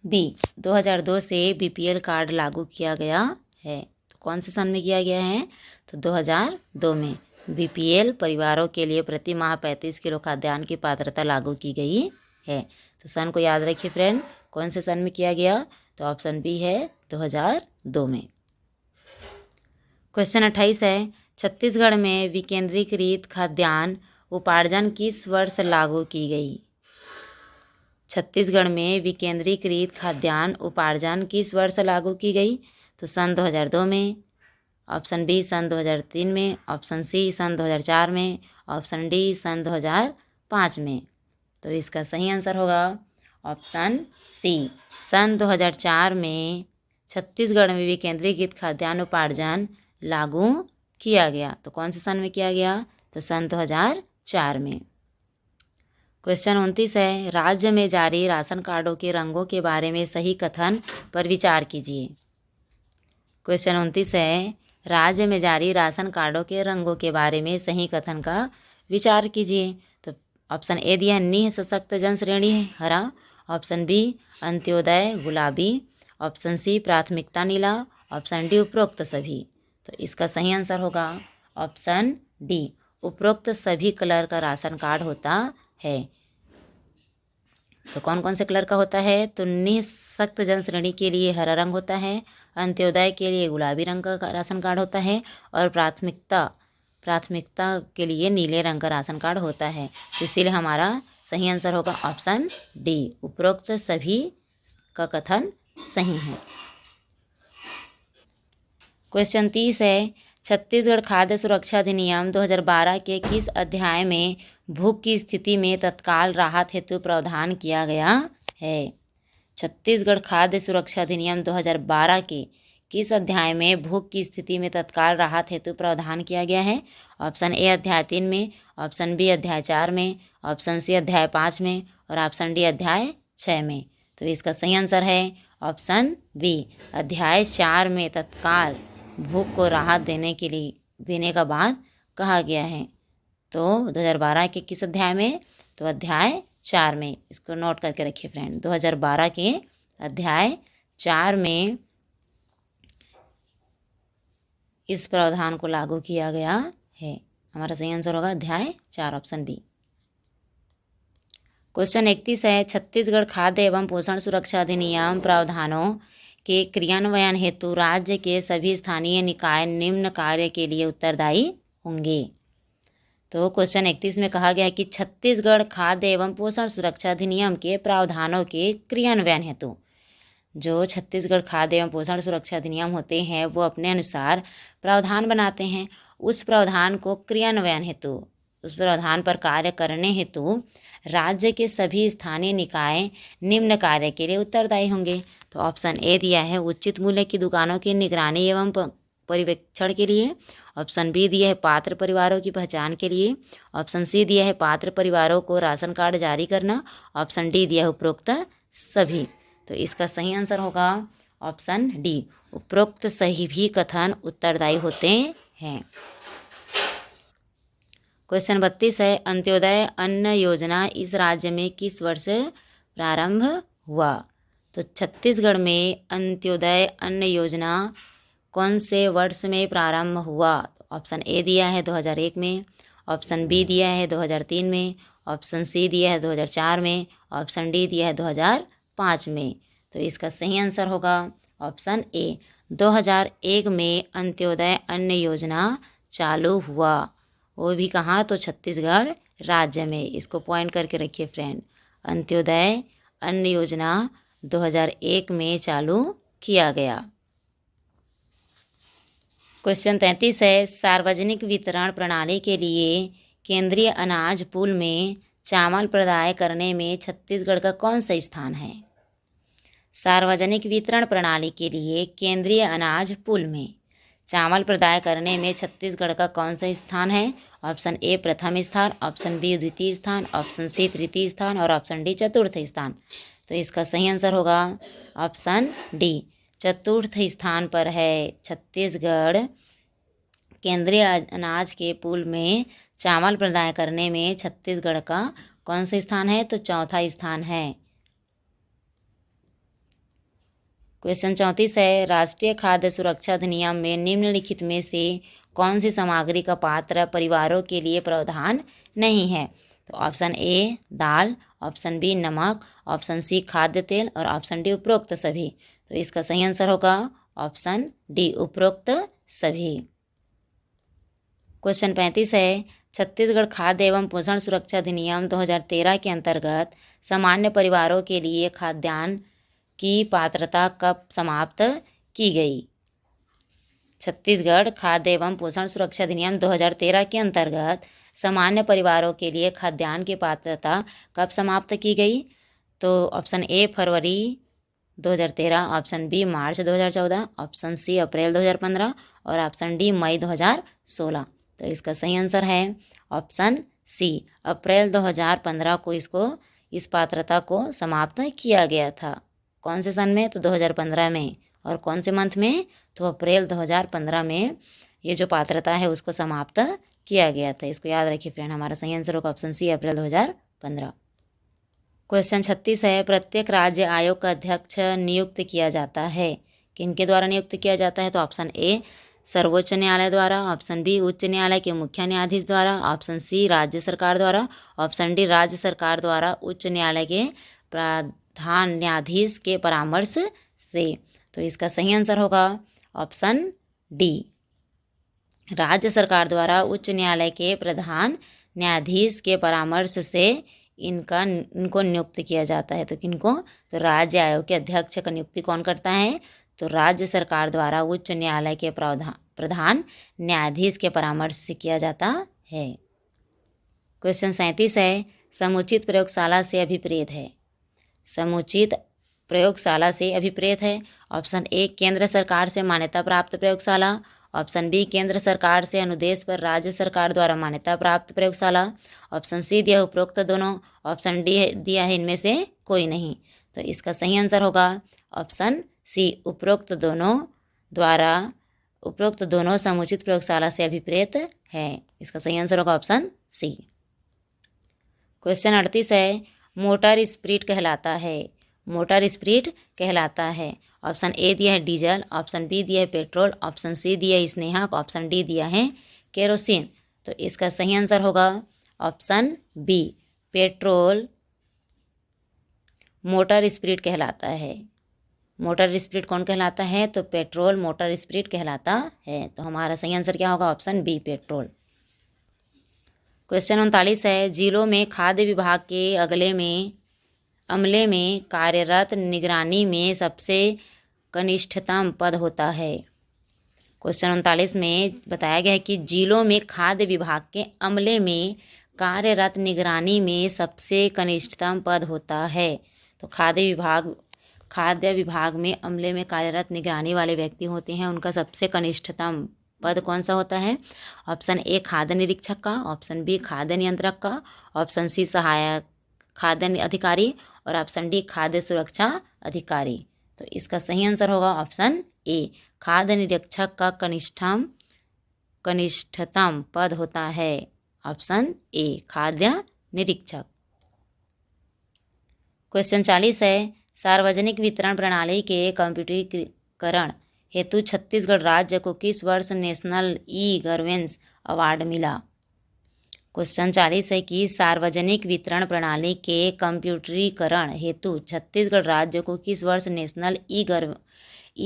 बी, 2002 से बीपीएल कार्ड लागू किया गया है। तो कौन से सन में किया गया है, तो 2002 में बीपीएल परिवारों के लिए प्रति माह 35 किलो खाद्यान्न की पात्रता लागू की गई है। तो सन को याद रखिए फ्रेंड, कौन से सन में किया गया, तो ऑप्शन बी है 2002 में। क्वेश्चन 28 है, छत्तीसगढ़ में विकेंद्रीकृत खाद्यान्न उपार्जन किस वर्ष लागू की गई। छत्तीसगढ़ में विकेंद्रीकृत खाद्यान्न उपार्जन किस वर्ष लागू की गई, तो सन 2002 में, ऑप्शन बी सन 2003 में, ऑप्शन सी सन 2004 में, ऑप्शन डी सन 2005 में। तो इसका सही आंसर होगा ऑप्शन सी, सन 2004 में छत्तीसगढ़ में विकेंद्रीकृत खाद्यान्न उपार्जन लागू किया गया। तो कौन से सन में किया गया, तो सन 2004 में। क्वेश्चन 29 है, राज्य में जारी राशन कार्डों के रंगों के बारे में सही कथन पर विचार कीजिए। क्वेश्चन 29 है, राज्य में जारी राशन कार्डों के रंगों के बारे में सही कथन का विचार कीजिए। तो ऑप्शन ए दिया निः सशक्त जन श्रेणी हरा, ऑप्शन बी अंत्योदय गुलाबी, ऑप्शन सी प्राथमिकता नीला, ऑप्शन डी उपरोक्त सभी। तो इसका सही आंसर होगा ऑप्शन डी, उपरोक्त सभी कलर का राशन कार्ड होता है। तो कौन कौन से कलर का होता है? तो निःशक्त जन श्रेणी के लिए हरा रंग होता है, अंत्योदय के लिए गुलाबी रंग का राशन कार्ड होता है और प्राथमिकता के लिए नीले रंग का राशन कार्ड होता है। तो इसीलिए हमारा सही आंसर होगा ऑप्शन डी, उपरोक्त सभी का कथन सही है। क्वेश्चन 30 है, छत्तीसगढ़ खाद्य सुरक्षा अधिनियम 2012 के किस अध्याय में भूख की स्थिति में तत्काल राहत हेतु प्रावधान किया गया है? छत्तीसगढ़ खाद्य सुरक्षा अधिनियम 2012 के किस अध्याय में भूख की स्थिति में तत्काल राहत हेतु प्रावधान किया गया है? ऑप्शन ए अध्याय 3 में, ऑप्शन बी अध्याय 4 में, ऑप्शन सी अध्याय 5 में और ऑप्शन डी अध्याय 6 में। तो इसका सही आंसर है ऑप्शन बी, अध्याय 4 में तत्काल भूख को राहत देने का बाद कहा गया है। तो 2012 के किस अध्याय में? तो अध्याय 4 में। इसको नोट करके रखिए फ्रेंड, 2012 के अध्याय 4 में इस प्रावधान को लागू किया गया है। हमारा सही आंसर होगा अध्याय 4, ऑप्शन बी। क्वेश्चन 31 है, छत्तीसगढ़ खाद्य एवं पोषण सुरक्षा अधिनियम प्रावधानों के क्रियान्वयन हेतु राज्य के सभी स्थानीय निकाय निम्न कार्य के लिए उत्तरदायी होंगे। तो क्वेश्चन 31 में कहा गया है कि छत्तीसगढ़ खाद्य एवं पोषण सुरक्षा अधिनियम के प्रावधानों के क्रियान्वयन हेतु, जो छत्तीसगढ़ खाद्य एवं पोषण सुरक्षा अधिनियम होते हैं वो अपने अनुसार प्रावधान बनाते हैं। उस प्रावधान को क्रियान्वयन हेतु, उस प्रावधान पर कार्य करने हेतु राज्य के सभी स्थानीय निकाय निम्न कार्य के लिए उत्तरदायी होंगे। तो ऑप्शन ए दिया है उचित मूल्य की दुकानों की निगरानी एवं पर्यवेक्षण के लिए, ऑप्शन बी दिया है पात्र परिवारों की पहचान के लिए, ऑप्शन सी दिया है पात्र परिवारों को राशन कार्ड जारी करना, ऑप्शन डी दिया है उपरोक्त सभी। तो इसका सही आंसर होगा ऑप्शन डी, उपरोक्त सही भी कथन उत्तरदायी होते हैं। क्वेश्चन 32 है, अंत्योदय अन्न योजना इस राज्य में किस वर्ष प्रारंभ हुआ? तो छत्तीसगढ़ में अंत्योदय अन्न योजना कौन से वर्ष में प्रारंभ हुआ? तो ऑप्शन ए दिया है 2001 में, ऑप्शन बी दिया है 2003 में, ऑप्शन सी दिया है 2004 में, ऑप्शन डी दिया है 2005 में। तो इसका सही आंसर होगा ऑप्शन ए, 2001 में अंत्योदय अन्न योजना चालू हुआ। वो भी कहाँ? तो छत्तीसगढ़ राज्य में। इसको पॉइंट करके रखिए फ्रेंड, अंत्योदय अन्न योजना 2001 में चालू किया गया। क्वेश्चन 33 है, सार्वजनिक वितरण प्रणाली के लिए केंद्रीय अनाज पूल में चावल प्रदाय करने में छत्तीसगढ़ का कौन सा स्थान है? सार्वजनिक वितरण प्रणाली के लिए केंद्रीय अनाज पूल में चावल प्रदाय करने में छत्तीसगढ़ का कौन सा स्थान है? ऑप्शन ए प्रथम स्थान, ऑप्शन बी द्वितीय स्थान, ऑप्शन सी तृतीय स्थान और ऑप्शन डी चतुर्थ स्थान। तो इसका सही आंसर होगा ऑप्शन डी, चतुर्थ स्थान पर है छत्तीसगढ़। केंद्रीय अनाज के पूल में चावल प्रदाय करने में छत्तीसगढ़ का कौन सा स्थान है? तो चौथा स्थान है। क्वेश्चन 34 है, राष्ट्रीय खाद्य सुरक्षा अधिनियम में निम्नलिखित में से कौन सी सामग्री का पात्र परिवारों के लिए प्रावधान नहीं है? तो ऑप्शन ए दाल, ऑप्शन बी नमक, ऑप्शन सी खाद्य तेल और ऑप्शन डी उपरोक्त सभी। तो इसका सही आंसर होगा ऑप्शन डी, उपरोक्त सभी। क्वेश्चन 35 है, छत्तीसगढ़ खाद्य एवं पोषण सुरक्षा अधिनियम 2013 के अंतर्गत सामान्य परिवारों के लिए खाद्यान्न की पात्रता कब समाप्त की गई? छत्तीसगढ़ खाद्य एवं पोषण सुरक्षा अधिनियम 2013 के अंतर्गत सामान्य परिवारों के लिए खाद्यान्न की पात्रता कब समाप्त की गई? तो ऑप्शन ए फरवरी 2013, ऑप्शन बी मार्च 2014, ऑप्शन सी अप्रैल 2015 और ऑप्शन डी मई 2016। तो इसका सही आंसर है ऑप्शन सी, अप्रैल 2015 को इस पात्रता को समाप्त किया गया था। कौन से सन में? तो 2015 में। और कौन से मंथ में? तो अप्रैल 2015 में ये जो पात्रता है उसको समाप्त किया गया था। इसको याद रखिए फ्रेंड। हमारा सही आंसर होगा ऑप्शन सी, अप्रैल 2015। क्वेश्चन 36 है, प्रत्येक राज्य आयोग का अध्यक्ष नियुक्त किया जाता है, किनके द्वारा नियुक्त किया जाता है? तो ऑप्शन ए सर्वोच्च न्यायालय द्वारा, ऑप्शन बी उच्च न्यायालय के मुख्य न्यायाधीश द्वारा, ऑप्शन सी राज्य सरकार द्वारा, ऑप्शन डी राज्य सरकार द्वारा उच्च न्यायालय के प्रधान न्यायाधीश के परामर्श से। तो इसका सही आंसर होगा ऑप्शन डी, राज्य सरकार द्वारा उच्च न्यायालय के प्रधान न्यायाधीश के परामर्श से इनको नियुक्त किया जाता है। तो किनको? तो राज्य आयोग के अध्यक्ष का नियुक्ति कौन करता है? तो राज्य सरकार द्वारा उच्च न्यायालय के प्रधान न्यायाधीश के परामर्श से किया जाता है। क्वेश्चन 37 है, समुचित प्रयोगशाला से अभिप्रेत है। समुचित प्रयोगशाला से अभिप्रेत है। ऑप्शन ए केंद्र सरकार से मान्यता प्राप्त प्रयोगशाला, ऑप्शन बी केंद्र सरकार से अनुदेश पर राज्य सरकार द्वारा मान्यता प्राप्त प्रयोगशाला, ऑप्शन सी दिया उपरोक्त दोनों, ऑप्शन डी दिया है इनमें से कोई नहीं। तो इसका सही आंसर होगा ऑप्शन सी, उपरोक्त दोनों समुचित प्रयोगशाला से अभिप्रेत है। इसका सही आंसर होगा ऑप्शन सी। क्वेश्चन 38 है, मोटर स्पिरिट कहलाता है। मोटर स्पिरिट कहलाता है। ऑप्शन ए दिया है डीजल, ऑप्शन बी दिया है पेट्रोल, ऑप्शन सी दिया है स्नेहक, ऑप्शन डी दिया है केरोसिन। तो इसका सही आंसर होगा option B, petrol motor spirit कहलाता है। मोटर स्पिरिट कौन कहलाता है? तो पेट्रोल मोटर स्पिरिट कहलाता है। तो हमारा सही आंसर क्या होगा? Option B, petrol. क्वेश्चन 39 है, जिलों में खाद्य विभाग के अमले में कार्यरत निगरानी में सबसे कनिष्ठतम पद होता है। क्वेश्चन 39 में बताया गया है कि जिलों में खाद्य विभाग के अमले में कार्यरत निगरानी में सबसे कनिष्ठतम पद होता है। तो खाद्य विभाग में अमले में कार्यरत निगरानी वाले व्यक्ति होते हैं, उनका सबसे कनिष्ठतम पद कौन सा होता है? ऑप्शन ए खाद्य निरीक्षक का, ऑप्शन बी खाद्य नियंत्रक का, ऑप्शन सी सहायक खाद्य अधिकारी और ऑप्शन डी खाद्य सुरक्षा अधिकारी। तो इसका सही आंसर होगा ऑप्शन ए, खाद्य निरीक्षक का कनिष्ठतम पद होता है। ऑप्शन ए, खाद्य निरीक्षक। क्वेश्चन 40 है, सार्वजनिक वितरण प्रणाली के कंप्यूटरीकरण हेतु छत्तीसगढ़ राज्य को किस वर्ष नेशनल ई गवर्नेंस अवार्ड मिला? क्वेश्चन 40 है कि सार्वजनिक वितरण प्रणाली के कंप्यूटरीकरण हेतु छत्तीसगढ़ राज्य को किस वर्ष नेशनल ई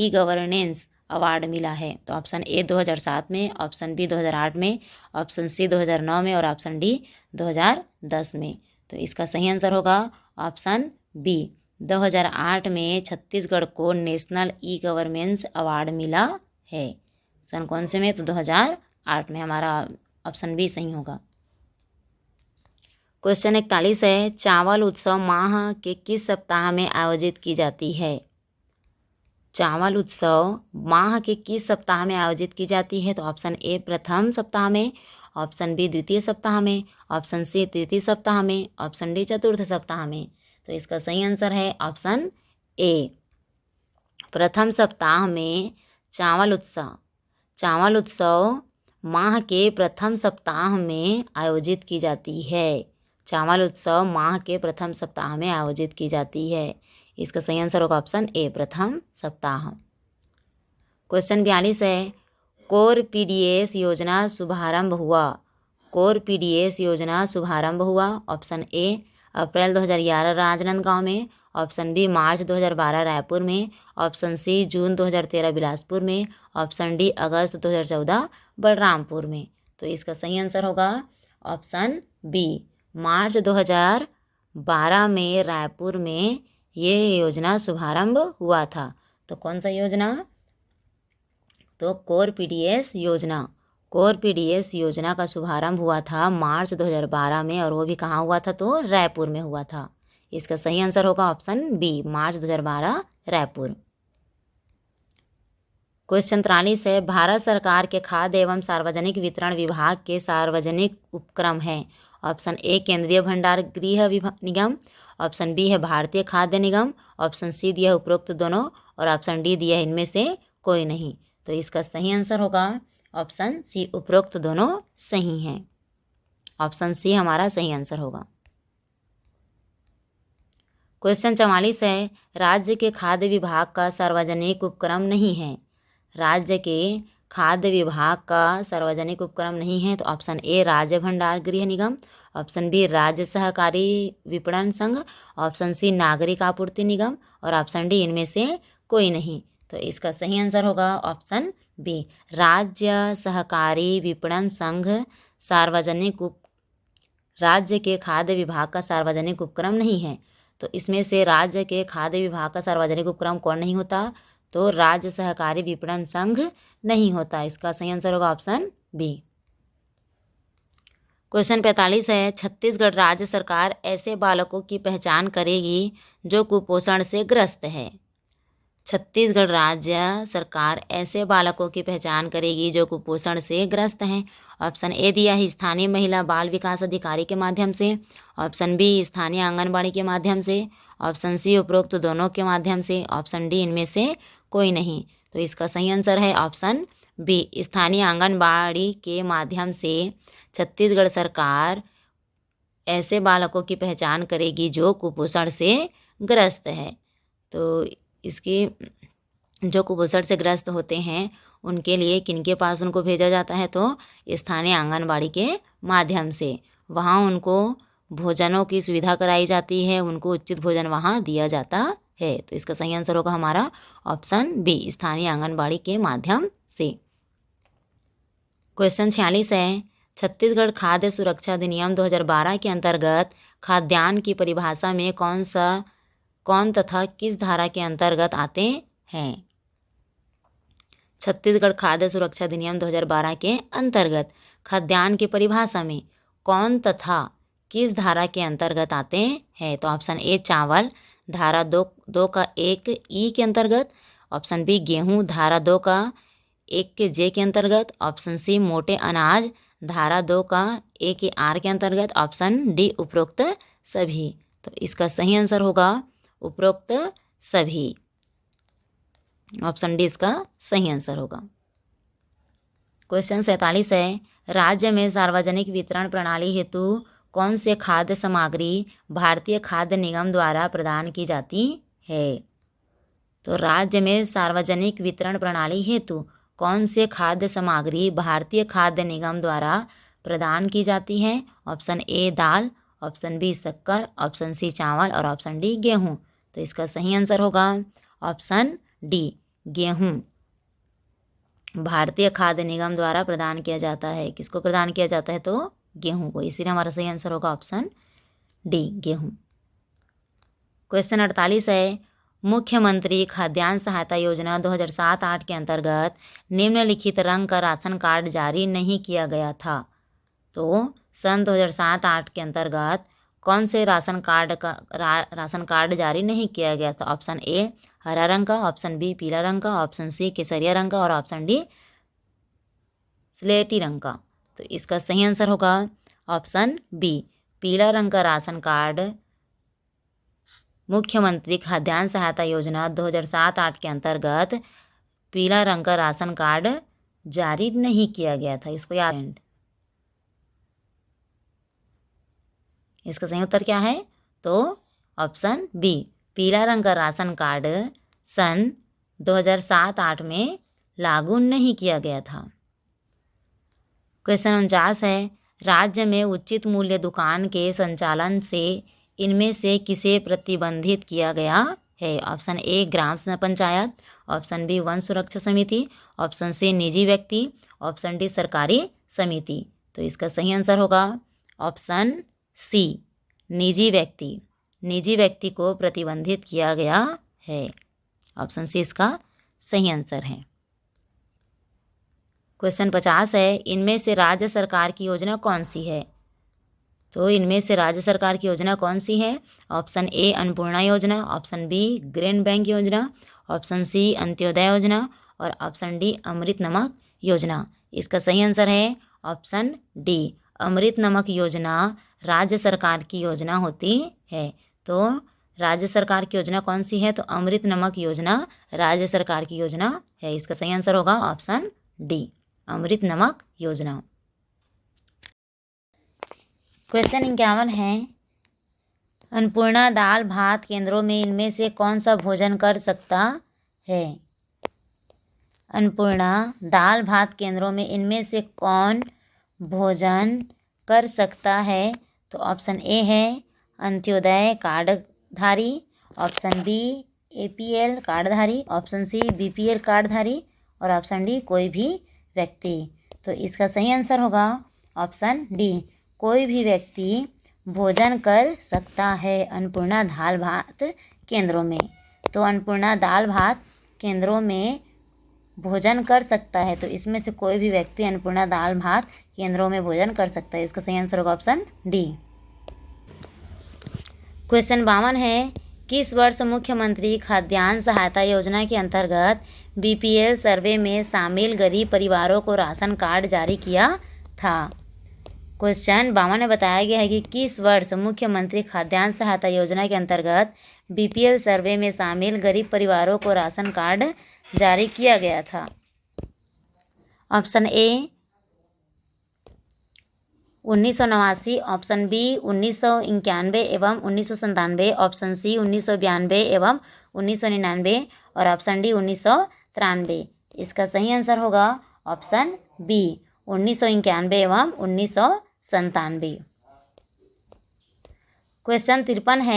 गवर्नेंस अवार्ड मिला है? तो ऑप्शन ए 2007 में, ऑप्शन बी 2008 में, ऑप्शन सी 2009 में और ऑप्शन डी 2010 में। तो इसका सही आंसर होगा ऑप्शन बी, 2008 में छत्तीसगढ़ को नेशनल ई गवर्नेंस अवार्ड मिला है। सन कौन से में? तो 2008 में। हमारा ऑप्शन बी सही होगा। क्वेश्चन 41 है, चावल उत्सव माह के किस सप्ताह में आयोजित की जाती है? चावल उत्सव माह के किस सप्ताह में आयोजित की जाती है? तो ऑप्शन ए प्रथम सप्ताह में, ऑप्शन बी द्वितीय सप्ताह में, ऑप्शन सी तृतीय सप्ताह में, ऑप्शन डी चतुर्थ सप्ताह में। तो इसका सही आंसर है ऑप्शन ए, प्रथम सप्ताह में चावल उत्सव माह के प्रथम सप्ताह में आयोजित की जाती है। चावल उत्सव माह के प्रथम सप्ताह में आयोजित की जाती है। इसका सही आंसर होगा ऑप्शन ए, प्रथम सप्ताह। क्वेश्चन 42 है, कोर पीडीएस योजना शुभारंभ हुआ। कोर पीडीएस योजना शुभारंभ हुआ। ऑप्शन ए अप्रैल 2011 राजनांदगांव में, ऑप्शन बी मार्च 2012 रायपुर में, ऑप्शन सी जून 2013 बिलासपुर में, ऑप्शन डी अगस्त 2014 बलरामपुर में। तो इसका सही आंसर होगा ऑप्शन बी, मार्च 2012 में रायपुर में ये योजना शुभारंभ हुआ था। तो कौन सा योजना? तो कोर पीडीएस योजना। कोर पीडीएस योजना का शुभारंभ हुआ था मार्च 2012 में, और वो भी कहाँ हुआ था? तो रायपुर में हुआ था। इसका सही आंसर होगा ऑप्शन बी, मार्च 2012 रायपुर। क्वेश्चन 43 है, भारत सरकार के खाद्य एवं सार्वजनिक वितरण विभाग के सार्वजनिक उपक्रम है। ऑप्शन ए केंद्रीय भंडार गृह निगम, ऑप्शन बी है भारतीय खाद्य निगम, ऑप्शन सी दिया है उपरोक्त दोनों और ऑप्शन डी दिया है इनमें से कोई नहीं। तो इसका सही आंसर होगा ऑप्शन सी, उपरोक्त दोनों सही हैं। ऑप्शन सी हमारा सही आंसर होगा। क्वेश्चन 44 है, राज्य के खाद्य विभाग का सार्वजनिक उपक्रम नहीं है। राज्य के खाद्य विभाग का सार्वजनिक उपक्रम नहीं है, तो ऑप्शन ए राज्य भंडार गृह निगम, ऑप्शन बी राज्य सहकारी विपणन संघ, ऑप्शन सी नागरिक आपूर्ति निगम और ऑप्शन डी इनमें से कोई नहीं। तो इसका सही आंसर होगा ऑप्शन बी, राज्य सहकारी विपणन संघ सार्वजनिक राज्य के खाद्य विभाग का सार्वजनिक उपक्रम नहीं है। तो इसमें से राज्य के खाद्य विभाग का सार्वजनिक उपक्रम कौन नहीं होता, तो राज्य सहकारी विपणन संघ नहीं होता। इसका सही आंसर होगा ऑप्शन बी। क्वेश्चन 45 है, छत्तीसगढ़ राज्य सरकार ऐसे बालकों की पहचान करेगी जो कुपोषण से ग्रस्त है। छत्तीसगढ़ राज्य सरकार ऐसे बालकों की पहचान करेगी जो कुपोषण से ग्रस्त हैं। ऑप्शन ए दिया है स्थानीय महिला बाल विकास अधिकारी के माध्यम से, ऑप्शन बी स्थानीय आंगनबाड़ी के माध्यम से, ऑप्शन सी उपरोक्त दोनों के माध्यम से, ऑप्शन डी इनमें से कोई नहीं। तो इसका सही आंसर है ऑप्शन बी, स्थानीय आंगनबाड़ी के माध्यम से छत्तीसगढ़ सरकार ऐसे बालकों की पहचान करेगी जो कुपोषण से ग्रस्त है। तो इसकी जो कुपोषण से ग्रस्त होते हैं उनके लिए किनके पास उनको भेजा जाता है, तो स्थानीय आंगनबाड़ी के माध्यम से। वहाँ उनको भोजनों की सुविधा कराई जाती है, उनको उचित भोजन वहाँ दिया जाता है। तो इसका सही आंसर होगा हमारा ऑप्शन बी, स्थानीय आंगनबाड़ी के माध्यम से। क्वेश्चन 46 है, छत्तीसगढ़ खाद्य सुरक्षा अधिनियम 2012 के अंतर्गत खाद्यान्न की परिभाषा में कौन तथा किस धारा के अंतर्गत आते हैं। छत्तीसगढ़ खाद्य सुरक्षा अधिनियम 2012 के अंतर्गत खाद्यान्न की परिभाषा में कौन तथा किस धारा के अंतर्गत आते हैं, तो ऑप्शन ए चावल धारा 2 का 1 ई के अंतर्गत, ऑप्शन बी गेहूं धारा 2 का 1 के जे के अंतर्गत, ऑप्शन सी मोटे अनाज धारा 2 का 1 के आर के अंतर्गत, ऑप्शन डी उपरोक्त सभी। तो इसका सही आंसर होगा उपरोक्त सभी। ऑप्शन डी इसका सही आंसर होगा। क्वेश्चन 47 है, राज्य में सार्वजनिक वितरण प्रणाली हेतु कौन से खाद्य सामग्री भारतीय खाद्य निगम द्वारा प्रदान की जाती है। तो राज्य में सार्वजनिक वितरण प्रणाली हेतु कौन से खाद्य सामग्री भारतीय खाद्य निगम द्वारा प्रदान की जाती है। ऑप्शन ए दाल, ऑप्शन बी शक्कर, ऑप्शन सी चावल और ऑप्शन डी गेहूँ। तो इसका सही आंसर होगा ऑप्शन डी गेहूँ। भारतीय खाद्य निगम द्वारा प्रदान किया जाता है। किसको प्रदान किया जाता है, तो गेहूं को। इसीलिए हमारा सही आंसर होगा ऑप्शन डी गेहूं। क्वेश्चन 48 है, मुख्यमंत्री खाद्यान्न सहायता योजना 2007-8 के अंतर्गत निम्नलिखित रंग का राशन कार्ड जारी नहीं किया गया था। तो सन 2007-8 के अंतर्गत कौन से राशन कार्ड जारी नहीं किया गया था। ऑप्शन ए हरा रंग का, ऑप्शन बी पीला रंग का, ऑप्शन सी केसरिया रंग का और ऑप्शन डी स्लेटी रंग का। तो इसका सही आंसर होगा ऑप्शन बी पीला रंग का राशन कार्ड मुख्यमंत्री खाद्यान्न सहायता योजना 2007-8 के अंतर्गत पीला रंग का राशन कार्ड जारी नहीं किया गया था। इसको याद। इसका सही उत्तर क्या है, तो ऑप्शन बी पीला रंग का राशन कार्ड सन 2007-8 में लागू नहीं किया गया था। क्वेश्चन 49 है, राज्य में उचित मूल्य दुकान के संचालन से इनमें से किसे प्रतिबंधित किया गया है। ऑप्शन ए ग्राम पंचायत, ऑप्शन बी वन सुरक्षा समिति, ऑप्शन सी निजी व्यक्ति, ऑप्शन डी सरकारी समिति। तो इसका सही आंसर होगा ऑप्शन सी निजी व्यक्ति। निजी व्यक्ति को प्रतिबंधित किया गया है। ऑप्शन सी इसका सही आंसर है। क्वेश्चन 50 है, इनमें से राज्य सरकार की योजना कौन सी है। तो इनमें से राज्य सरकार की योजना कौन सी है। ऑप्शन ए अन्नपूर्णा योजना, ऑप्शन बी ग्रेन बैंक योजना, ऑप्शन सी अंत्योदय योजना और ऑप्शन डी अमृत नमक योजना। इसका सही आंसर है ऑप्शन डी अमृत नमक योजना राज्य सरकार की योजना होती है। तो राज्य सरकार की योजना कौन सी है? तो अमृत नमक योजना राज्य सरकार की योजना है। इसका सही आंसर होगा ऑप्शन डी, अमृत नमक योजना। क्वेश्चन 51 है, अन्नपूर्णा दाल भात केंद्रों में इनमें से कौन सा भोजन कर सकता है? अन्नपूर्णा दाल भात केंद्रों में इनमें से कौन भोजन कर सकता है? तो ऑप्शन ए है अंत्योदय कार्डधारी, ऑप्शन बी APL कार्डधारी, ऑप्शन सी BPL कार्डधारी और ऑप्शन डी कोई भी व्यक्ति। तो इसका सही आंसर होगा ऑप्शन डी, कोई भी व्यक्ति भोजन कर सकता है अन्नपूर्णा दाल भात केंद्रों में। तो अन्नपूर्णा दाल भात केंद्रों में भोजन कर सकता है, तो इसमें से कोई भी व्यक्ति अन्नपूर्णा दाल भात केंद्रों में भोजन कर सकता है। इसका सही आंसर होगा ऑप्शन डी। क्वेश्चन 52 है, किस वर्ष मुख्यमंत्री खाद्यान्न सहायता योजना के अंतर्गत BPL सर्वे में शामिल गरीब परिवारों को राशन कार्ड जारी किया था? क्वेश्चन 52 में बताया गया है कि किस वर्ष मुख्यमंत्री खाद्यान्न सहायता योजना के अंतर्गत BPL सर्वे में शामिल गरीब परिवारों को राशन कार्ड जारी किया गया था? ऑप्शन ए 1989, ऑप्शन बी 1991 एवं 1997, ऑप्शन सी 1992 एवं 1999 और ऑप्शन डी 1993। इसका सही आंसर होगा ऑप्शन बी 1991 एवं 1997। क्वेश्चन 53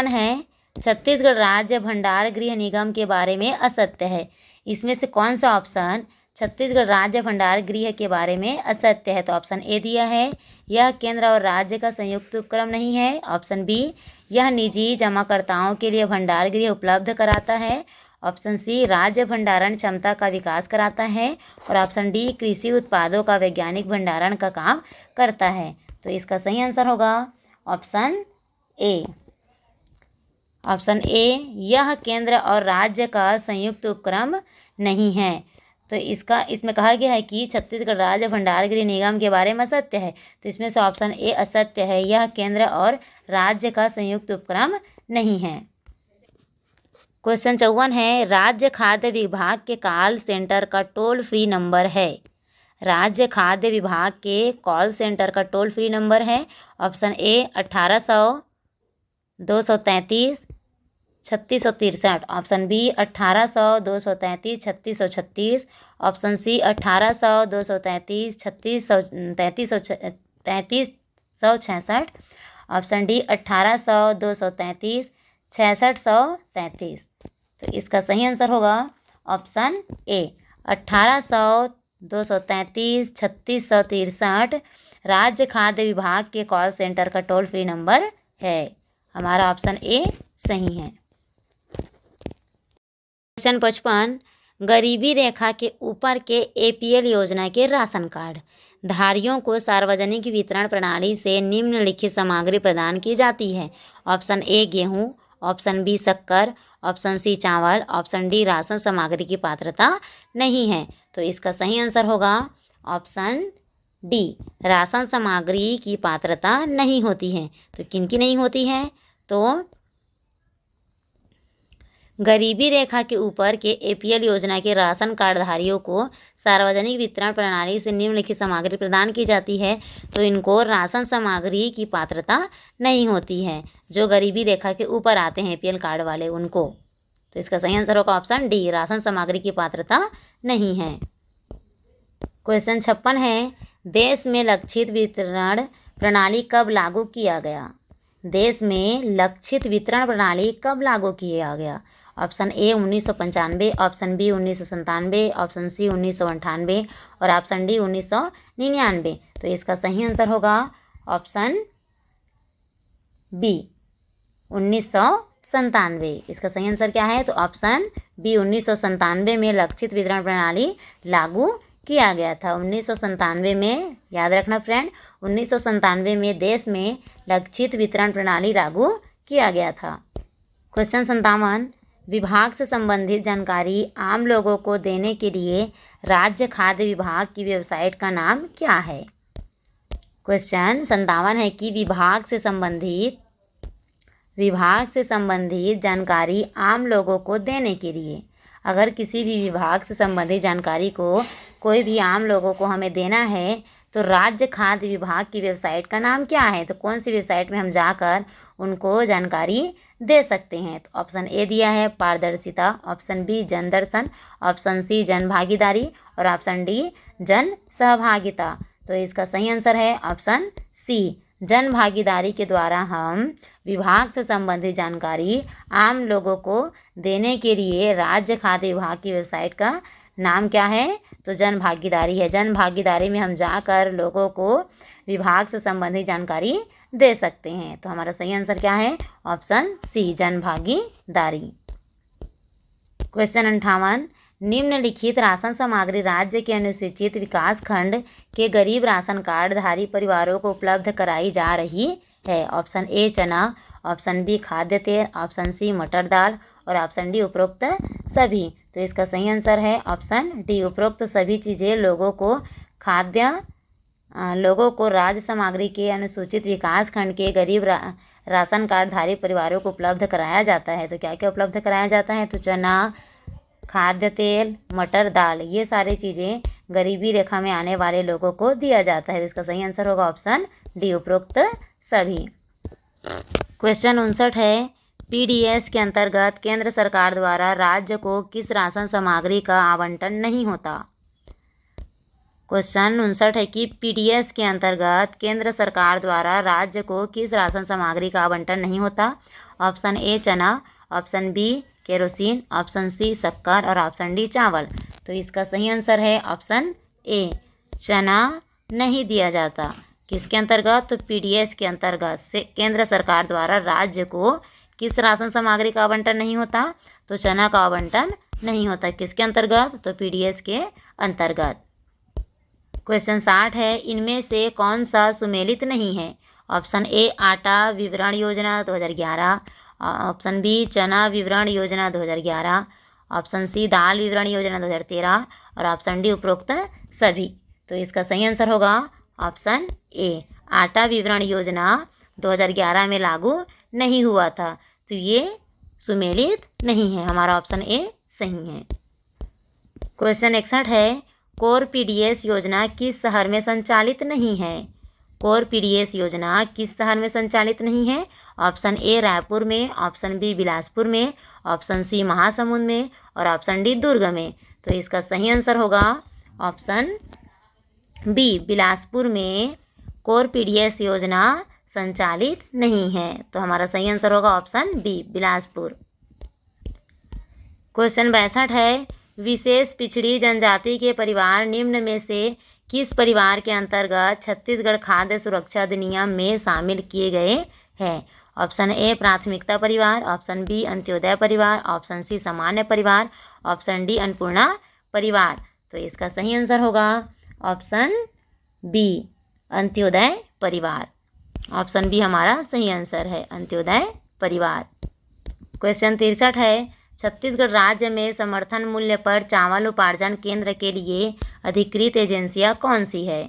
है, छत्तीसगढ़ राज्य भंडार गृह निगम के बारे में असत्य है। इसमें से कौन सा ऑप्शन छत्तीसगढ़ राज्य भंडार गृह के बारे में असत्य है? तो ऑप्शन ए दिया है, यह केंद्र और राज्य का संयुक्त उपक्रम नहीं है, ऑप्शन बी यह निजी जमाकर्ताओं के लिए भंडार गृह उपलब्ध कराता है, ऑप्शन सी राज्य भंडारण क्षमता का विकास कराता है और ऑप्शन डी कृषि उत्पादों का वैज्ञानिक भंडारण का काम करता है। तो इसका सही आंसर होगा ऑप्शन ए, ऑप्शन ए यह केंद्र और राज्य का संयुक्त उपक्रम नहीं है। तो इसमें कहा गया है कि छत्तीसगढ़ राज्य भंडार गृह निगम के बारे में असत्य है, तो इसमें से ऑप्शन ए असत्य है, यह केंद्र और राज्य का संयुक्त उपक्रम नहीं है। क्वेश्चन 54 है, राज्य खाद्य विभाग के कॉल सेंटर का टोल फ्री नंबर है? राज्य खाद्य विभाग के कॉल सेंटर का टोल फ्री नंबर है option A 1800 233 3663, option B 1800 233 3636, option C 1800 233 3366, option D 1800 233 6633। तो इसका सही आंसर होगा ऑप्शन ए 1800 233 3663 राज्य खाद्य विभाग के कॉल सेंटर का टोल फ्री नंबर है। हमारा ऑप्शन ए सही है। क्वेश्चन 55, गरीबी रेखा के ऊपर के APL योजना के राशन कार्ड धारियों को सार्वजनिक वितरण प्रणाली से निम्नलिखित सामग्री प्रदान की जाती है? ऑप्शन ए गेहूं, ऑप्शन बी शक्कर, ऑप्शन सी चावल, ऑप्शन डी राशन सामग्री की पात्रता नहीं है। तो इसका सही आंसर होगा ऑप्शन डी, राशन सामग्री की पात्रता नहीं होती है। तो किनकी नहीं होती है? तो गरीबी रेखा के ऊपर के APL योजना के राशन कार्डधारियों को सार्वजनिक वितरण प्रणाली से निम्नलिखित सामग्री प्रदान की जाती है, तो इनको राशन सामग्री की पात्रता नहीं होती है। जो गरीबी रेखा के ऊपर आते हैं APL कार्ड वाले उनको। तो इसका सही आंसर होगा ऑप्शन डी, राशन सामग्री की पात्रता नहीं है। क्वेश्चन 56 है, देश में लक्षित वितरण प्रणाली कब लागू किया गया? देश में लक्षित वितरण प्रणाली कब लागू किया गया? Option A 1995, option B 1997, option C 1998 और ऑप्शन डी 1999। तो इसका सही आंसर होगा ऑप्शन बी 1997। इसका सही आंसर क्या है? तो ऑप्शन बी 1997 में लक्षित वितरण प्रणाली लागू किया गया था। 1997 में, याद रखना फ्रेंड, 1997 में देश में लक्षित वितरण प्रणाली लागू किया गया था। क्वेश्चन 57, विभाग से संबंधित जानकारी आम लोगों को देने के लिए राज्य खाद्य विभाग की वेबसाइट का नाम क्या है? क्वेश्चन 57 है कि विभाग से संबंधित विभाग से संबंधित जानकारी आम लोगों को देने के लिए। अगर किसी भी विभाग से संबंधित जानकारी को कोई भी आम लोगों को हमें देना है तो राज्य खाद्य विभाग की वेबसाइट का नाम क्या है, तो कौन सी वेबसाइट में हम जाकर उनको जानकारी दे सकते हैं। तो ऑप्शन ए दिया है पारदर्शिता, ऑप्शन बी जन दर्शन, ऑप्शन सी जन भागीदारी और ऑप्शन डी जन सहभागिता। तो इसका सही आंसर है ऑप्शन सी, जन भागीदारी के द्वारा हम विभाग से संबंधित जानकारी आम लोगों को देने के लिए राज्य खाद्य विभाग की वेबसाइट का नाम क्या है, तो जन भागीदारी है। जन भागीदारी में हम जाकर लोगों को विभाग से संबंधित जानकारी दे सकते हैं। तो हमारा सही आंसर क्या है, ऑप्शन सी जन भागीदारी। क्वेश्चन 58, निम्नलिखित राशन सामग्री राज्य के अनुसूचित विकास खंड के गरीब राशन कार्डधारी परिवारों को उपलब्ध कराई जा रही है। ऑप्शन ए चना, ऑप्शन बी खाद्य तेल, ऑप्शन सी मटर दाल और ऑप्शन डी उपरोक्त सभी। तो इसका सही आंसर है ऑप्शन डी, उपरोक्त सभी चीज़ें लोगों को राज्य सामग्री के अनुसूचित विकास खंड के गरीब राशन कार्डधारी परिवारों को उपलब्ध कराया जाता है। तो क्या क्या उपलब्ध कराया जाता है, तो चना, खाद्य तेल, मटर दाल, ये सारी चीज़ें गरीबी रेखा में आने वाले लोगों को दिया जाता है। इसका सही आंसर होगा ऑप्शन डी, उपरोक्त सभी। क्वेश्चन 59 है, पीडीएस के अंतर्गत केंद्र सरकार द्वारा राज्य को किस राशन सामग्री का आवंटन नहीं होता। क्वेश्चन 59 है कि पीडीएस के अंतर्गत केंद्र सरकार द्वारा राज्य को किस राशन सामग्री का आवंटन नहीं होता। ऑप्शन ए चना, option B kerosene, option C शक्कर और ऑप्शन डी चावल। तो इसका सही आंसर है ऑप्शन ए, चना नहीं दिया जाता। किसके अंतर्गत, तो पीडीएस के अंतर्गत से केंद्र सरकार द्वारा राज्य को किस राशन सामग्री का आवंटन नहीं होता, तो चना का आवंटन नहीं होता। किसके अंतर्गत, तो पीडीएस के अंतर्गत। क्वेश्चन 60 है, इनमें से कौन सा सुमेलित नहीं है। ऑप्शन ए आटा विवरण योजना 2011, ऑप्शन बी चना विवरण योजना 2011, ऑप्शन सी दाल विवरण योजना 2013 और ऑप्शन डी उपरोक्त सभी। तो इसका सही आंसर होगा ऑप्शन ए, आटा विवरण योजना 2011 में लागू नहीं हुआ था, तो ये सुमेलित नहीं है। हमारा ऑप्शन ए सही है। क्वेश्चन 61 है, कोर पीडीएस योजना किस शहर में संचालित नहीं है। कोर पीडीएस योजना किस शहर में संचालित नहीं है। ऑप्शन ए रायपुर में, ऑप्शन बी बिलासपुर में, ऑप्शन सी महासमुंद में और ऑप्शन डी दुर्ग में। तो इसका सही आंसर होगा ऑप्शन बी, बिलासपुर में कोर पीडीएस योजना संचालित नहीं है। तो हमारा सही आंसर होगा ऑप्शन बी, बिलासपुर। क्वेश्चन 62 है, विशेष पिछड़ी जनजाति के परिवार निम्न में से किस परिवार के अंतर्गत छत्तीसगढ़ खाद्य सुरक्षा अधिनियम में शामिल किए गए हैं। ऑप्शन ए प्राथमिकता परिवार, ऑप्शन बी अंत्योदय परिवार, ऑप्शन सी सामान्य परिवार, ऑप्शन डी अन्नपूर्णा परिवार। तो इसका सही आंसर होगा ऑप्शन बी, अंत्योदय परिवार। ऑप्शन बी हमारा सही आंसर है, अंत्योदय परिवार। क्वेश्चन 63 है, छत्तीसगढ़ राज्य में समर्थन मूल्य पर चावल उपार्जन केंद्र के लिए अधिकृत एजेंसियां कौन सी है।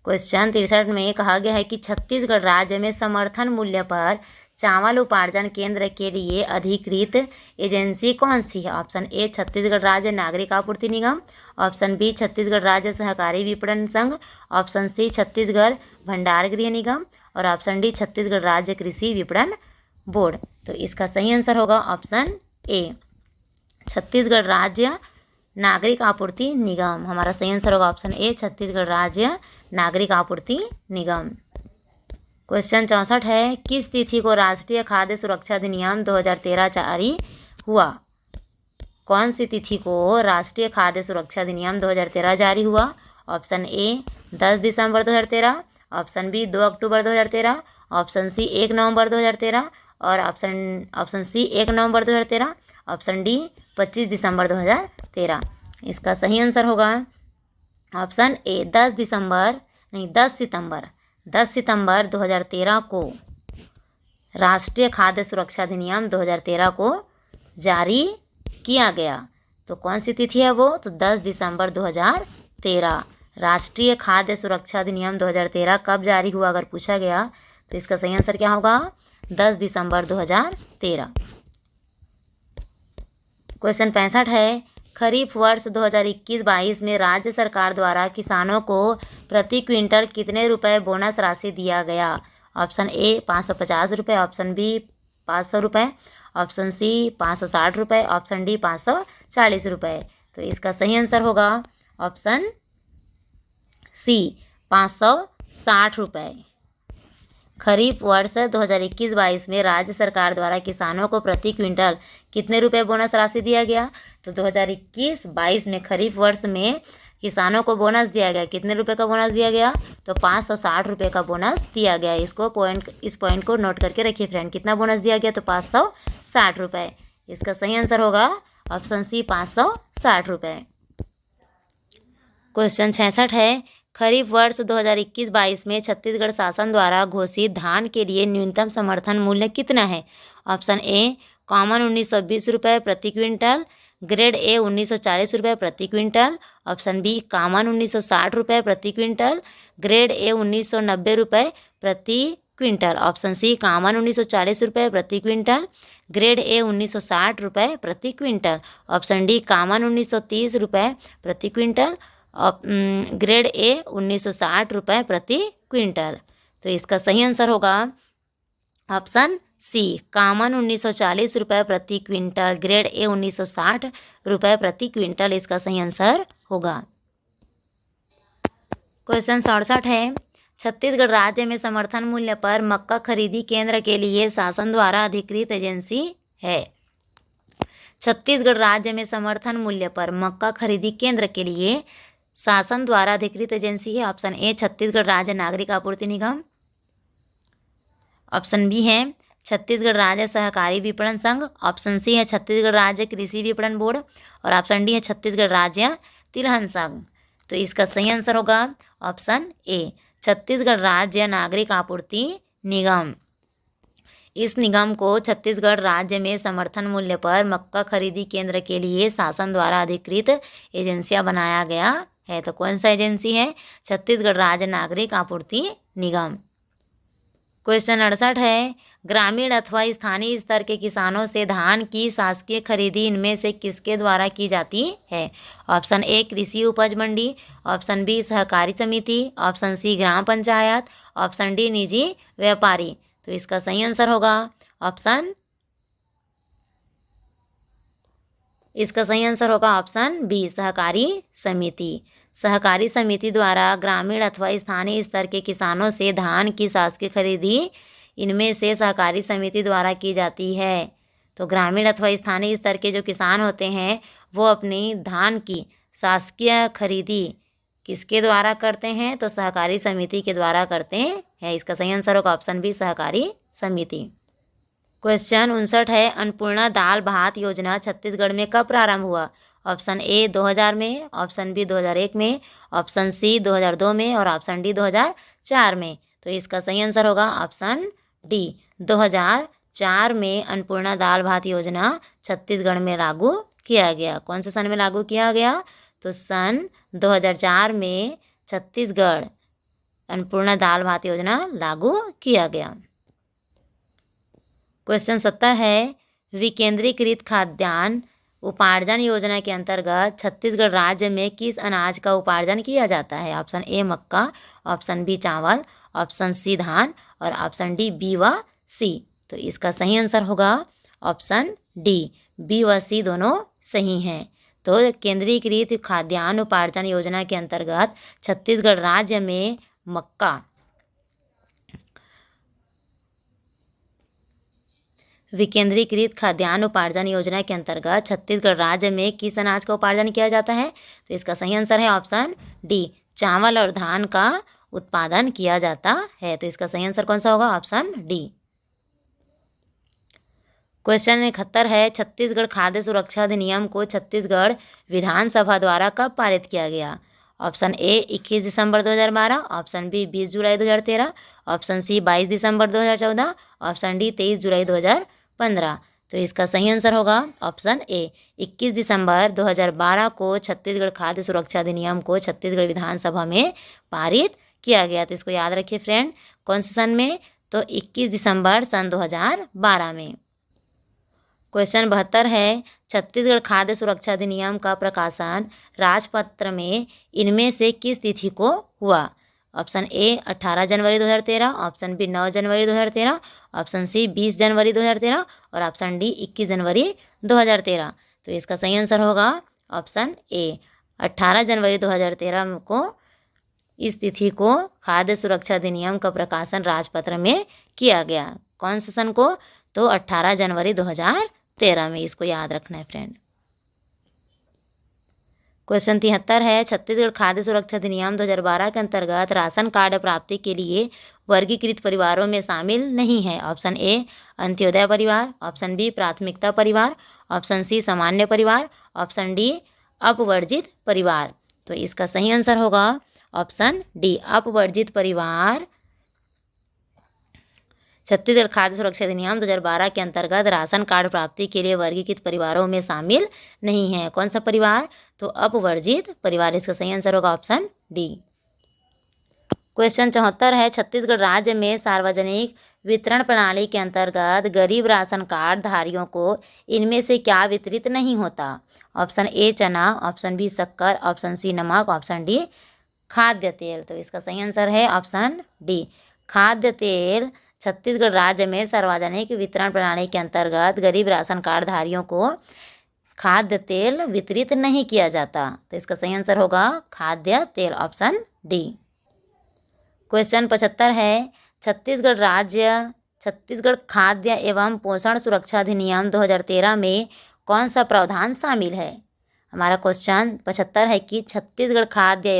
क्वेश्चन 63 में कहा गया है कि छत्तीसगढ़ राज्य में समर्थन मूल्य पर चावल उपार्जन केंद्र के लिए अधिकृत एजेंसी कौन सी है। ऑप्शन ए छत्तीसगढ़ राज्य नागरिक आपूर्ति निगम, ऑप्शन बी छत्तीसगढ़ राज्य सहकारी विपणन संघ, ऑप्शन सी छत्तीसगढ़ भंडार गृह निगम और ऑप्शन डी छत्तीसगढ़ राज्य कृषि विपणन बोर्ड। तो इसका सही आंसर होगा ऑप्शन ए, छत्तीसगढ़ राज्य नागरिक आपूर्ति निगम। हमारा सही आंसर होगा ऑप्शन ए, छत्तीसगढ़ राज्य नागरिक आपूर्ति निगम। क्वेश्चन 64 है, किस तिथि को राष्ट्रीय खाद्य सुरक्षा अधिनियम 2013 जारी हुआ। कौन सी तिथि को राष्ट्रीय खाद्य सुरक्षा अधिनियम 2013 जारी हुआ। ऑप्शन ए 10 दिसंबर 2013, ऑप्शन बी 2 अक्टूबर 2013, ऑप्शन सी 1 नवंबर 2013 और ऑप्शन सी 1 नवंबर 2013, ऑप्शन डी 25 दिसंबर 2013। इसका सही आंसर होगा ऑप्शन ए 10 सितंबर 2013 को राष्ट्रीय खाद्य सुरक्षा अधिनियम 2013 को जारी किया गया। तो कौन सी तिथि है वो, तो 10 दिसंबर 2013 राष्ट्रीय खाद्य सुरक्षा अधिनियम 2013 कब जारी हुआ अगर पूछा गया तो इसका सही आंसर क्या होगा, 10 दिसंबर 2013। क्वेश्चन 65 है, खरीफ वर्ष 2021-22 में राज्य सरकार द्वारा किसानों को प्रति क्विंटल कितने रुपए बोनस राशि दिया गया? ऑप्शन ए 550 रुपये, ऑप्शन बी 500 रुपये, ऑप्शन सी 560 रुपये, ऑप्शन डी 540 रुपये। तो इसका सही आंसर होगा ऑप्शन सी 560 रुपये। खरीफ वर्ष 2021-22 में राज्य सरकार द्वारा किसानों को प्रति क्विंटल कितने रुपए बोनस राशि दिया गया? तो 2021-22 में खरीफ वर्ष में किसानों को बोनस दिया गया, कितने रुपए का बोनस दिया गया? तो 560 रुपये का बोनस दिया गया। इस पॉइंट को नोट करके रखिए फ्रेंड, कितना बोनस दिया गया? तो 560 रुपये। इसका सही आंसर होगा ऑप्शन सी 560 रुपये। क्वेश्चन 66 है, खरीफ वर्ष 2021-22 में छत्तीसगढ़ शासन द्वारा घोषित धान के लिए न्यूनतम समर्थन मूल्य कितना है? ऑप्शन ए कॉमन 1920 रुपये प्रति क्विंटल, ग्रेड ए 1940 रुपये प्रति क्विंटल, ऑप्शन बी कॉमन 1960 रुपये प्रति क्विंटल, ग्रेड ए 1990 रुपये प्रति क्विंटल, ऑप्शन सी कॉमन 1940 रुपये प्रति क्विंटल, ग्रेड ए 1960 रुपये प्रति क्विंटल, ऑप्शन डी कॉमन 1930 रुपये प्रति क्विंटल, ग्रेड ए 1960 रुपये प्रति क्विंटल। तो इसका सही आंसर होगा ऑप्शन सी कॉमन 1940 रुपये प्रति क्विंटल, ग्रेड ए 1960 रुपये प्रति क्विंटल। इसका सही आंसर होगा। क्वेश्चन 67 है, छत्तीसगढ़ राज्य में समर्थन मूल्य पर मक्का खरीदी केंद्र के लिए शासन द्वारा अधिकृत एजेंसी है। छत्तीसगढ़ राज्य में समर्थन मूल्य पर मक्का खरीदी केंद्र के लिए शासन द्वारा अधिकृत एजेंसी है। ऑप्शन ए छत्तीसगढ़ राज्य नागरिक आपूर्ति निगम, ऑप्शन बी है छत्तीसगढ़ राज्य सहकारी विपणन संघ, ऑप्शन सी है छत्तीसगढ़ राज्य कृषि विपणन बोर्ड और ऑप्शन डी है छत्तीसगढ़ राज्य तिलहन संघ। तो इसका सही आंसर होगा ऑप्शन ए छत्तीसगढ़ राज्य नागरिक आपूर्ति निगम। इस निगम को छत्तीसगढ़ राज्य में समर्थन मूल्य पर मक्का खरीदी केंद्र के लिए शासन द्वारा अधिकृत एजेंसियां बनाया गया है। तो कौन सा एजेंसी है? छत्तीसगढ़ राज्य नागरिक आपूर्ति निगम। क्वेश्चन 68 है, ग्रामीण अथवा स्थानीय स्तर के किसानों से धान की शासकीय खरीदी इनमें से किसके द्वारा की जाती है? ऑप्शन ए कृषि उपज मंडी, ऑप्शन बी सहकारी समिति, ऑप्शन सी ग्राम पंचायत, ऑप्शन डी निजी व्यापारी। तो इसका सही आंसर होगा ऑप्शन बी सहकारी समिति। सहकारी समिति द्वारा ग्रामीण अथवा स्थानीय स्तर के किसानों से धान की शासकीय खरीदी इनमें से सहकारी समिति द्वारा की जाती है। तो ग्रामीण अथवा स्थानीय स्तर के जो किसान होते हैं वो अपनी धान की शासकीय खरीदी किसके द्वारा करते हैं? तो सहकारी समिति के द्वारा करते हैं। इसका सही आंसर होगा ऑप्शन बी सहकारी समिति। क्वेश्चन 59 है, अन्नपूर्णा दाल भात योजना छत्तीसगढ़ में कब प्रारंभ हुआ? ऑप्शन ए 2000 में, ऑप्शन बी 2001 में, ऑप्शन सी 2002 में और ऑप्शन डी 2004 में। तो इसका सही आंसर होगा ऑप्शन डी 2004 में अन्नपूर्णा दाल भात योजना छत्तीसगढ़ में लागू किया गया। कौन से सन में लागू किया गया? तो सन 2004 में छत्तीसगढ़ अन्नपूर्णा दाल भात योजना लागू किया गया। क्वेश्चन 70 है, विकेंद्रीकृत खाद्यान्न उपार्जन योजना के अंतर्गत छत्तीसगढ़ राज्य में किस अनाज का उपार्जन किया जाता है? ऑप्शन ए मक्का, ऑप्शन बी चावल, ऑप्शन सी धान और ऑप्शन डी बी व सी। तो इसका सही आंसर होगा ऑप्शन डी बी व सी दोनों सही हैं। तो केंद्रीकृत खाद्यान्न उपार्जन योजना के अंतर्गत छत्तीसगढ़ राज्य में मक्का, विकेंद्रीकृत खाद्यान्न उपार्जन योजना के अंतर्गत छत्तीसगढ़ राज्य में किस अनाज का उपार्जन किया जाता है? तो इसका सही आंसर है ऑप्शन डी चावल और धान का उत्पादन किया जाता है। तो इसका सही आंसर कौन सा होगा? Option D. क्वेश्चन 71 है, छत्तीसगढ़ खाद्य सुरक्षा अधिनियम को छत्तीसगढ़ विधानसभा द्वारा कब पारित किया गया? ऑप्शन ए 21 दिसंबर 2012, ऑप्शन बी 20 जुलाई 2013, ऑप्शन सी 22 दिसंबर 2014, ऑप्शन डी 23 जुलाई 2015। तो इसका सही आंसर होगा ऑप्शन ए 21 दिसंबर 2012 को छत्तीसगढ़ खाद्य सुरक्षा अधिनियम को छत्तीसगढ़ विधानसभा में पारित किया गया। तो इसको याद रखिए फ्रेंड, कौन से सन में? तो 21 दिसंबर सन 2012 में। क्वेश्चन 72 है, छत्तीसगढ़ खाद्य सुरक्षा अधिनियम का प्रकाशन राजपत्र में इनमें से किस तिथि को हुआ? ऑप्शन ए 18 जनवरी 2013, ऑप्शन बी 9 जनवरी 2013, ऑप्शन सी 20 जनवरी 2013 और ऑप्शन डी 21 जनवरी 2013। तो इसका सही आंसर होगा ऑप्शन ए 18 जनवरी 2013 को इस तिथि को खाद्य सुरक्षा अधिनियम का प्रकाशन राजपत्र में किया गया। कौन से सन को? तो 18 जनवरी 2013 में। इसको याद रखना है फ्रेंड। क्वेश्चन 73 है, छत्तीसगढ़ खाद्य सुरक्षा अधिनियम 2012 के अंतर्गत राशन कार्ड प्राप्ति के लिए वर्गीकृत परिवारों में शामिल नहीं है। ऑप्शन ए अंत्योदय परिवार, ऑप्शन बी प्राथमिकता परिवार, ऑप्शन सी सामान्य परिवार, ऑप्शन डी अपवर्जित परिवार। तो इसका सही आंसर होगा ऑप्शन डी अपवर्जित परिवार छत्तीसगढ़ खाद्य सुरक्षा अधिनियम 2012 के अंतर्गत राशन कार्ड प्राप्ति के लिए वर्गीकृत परिवारों में शामिल नहीं है। कौन सा परिवार? तो अपवर्जित परिवार। इसका सही आंसर होगा ऑप्शन डी। क्वेश्चन 74 है, छत्तीसगढ़ राज्य में सार्वजनिक वितरण प्रणाली के अंतर्गत गरीब राशन कार्ड धारियों को इनमें से क्या वितरित नहीं होता? ऑप्शन ए चना, ऑप्शन बी शक्कर, ऑप्शन सी नमक, ऑप्शन डी खाद्य तेल। तो इसका सही आंसर है ऑप्शन डी खाद्य तेल। छत्तीसगढ़ राज्य में सार्वजनिक वितरण प्रणाली के अंतर्गत गरीब राशन कार्ड धारियों को खाद्य तेल वितरित नहीं किया जाता। तो इसका सही आंसर होगा खाद्य तेल, ऑप्शन डी। क्वेश्चन 75 है, छत्तीसगढ़ खाद्य एवं पोषण सुरक्षा अधिनियम 2013 में कौन सा प्रावधान शामिल है? हमारा क्वेश्चन 75 है कि छत्तीसगढ़ खाद्य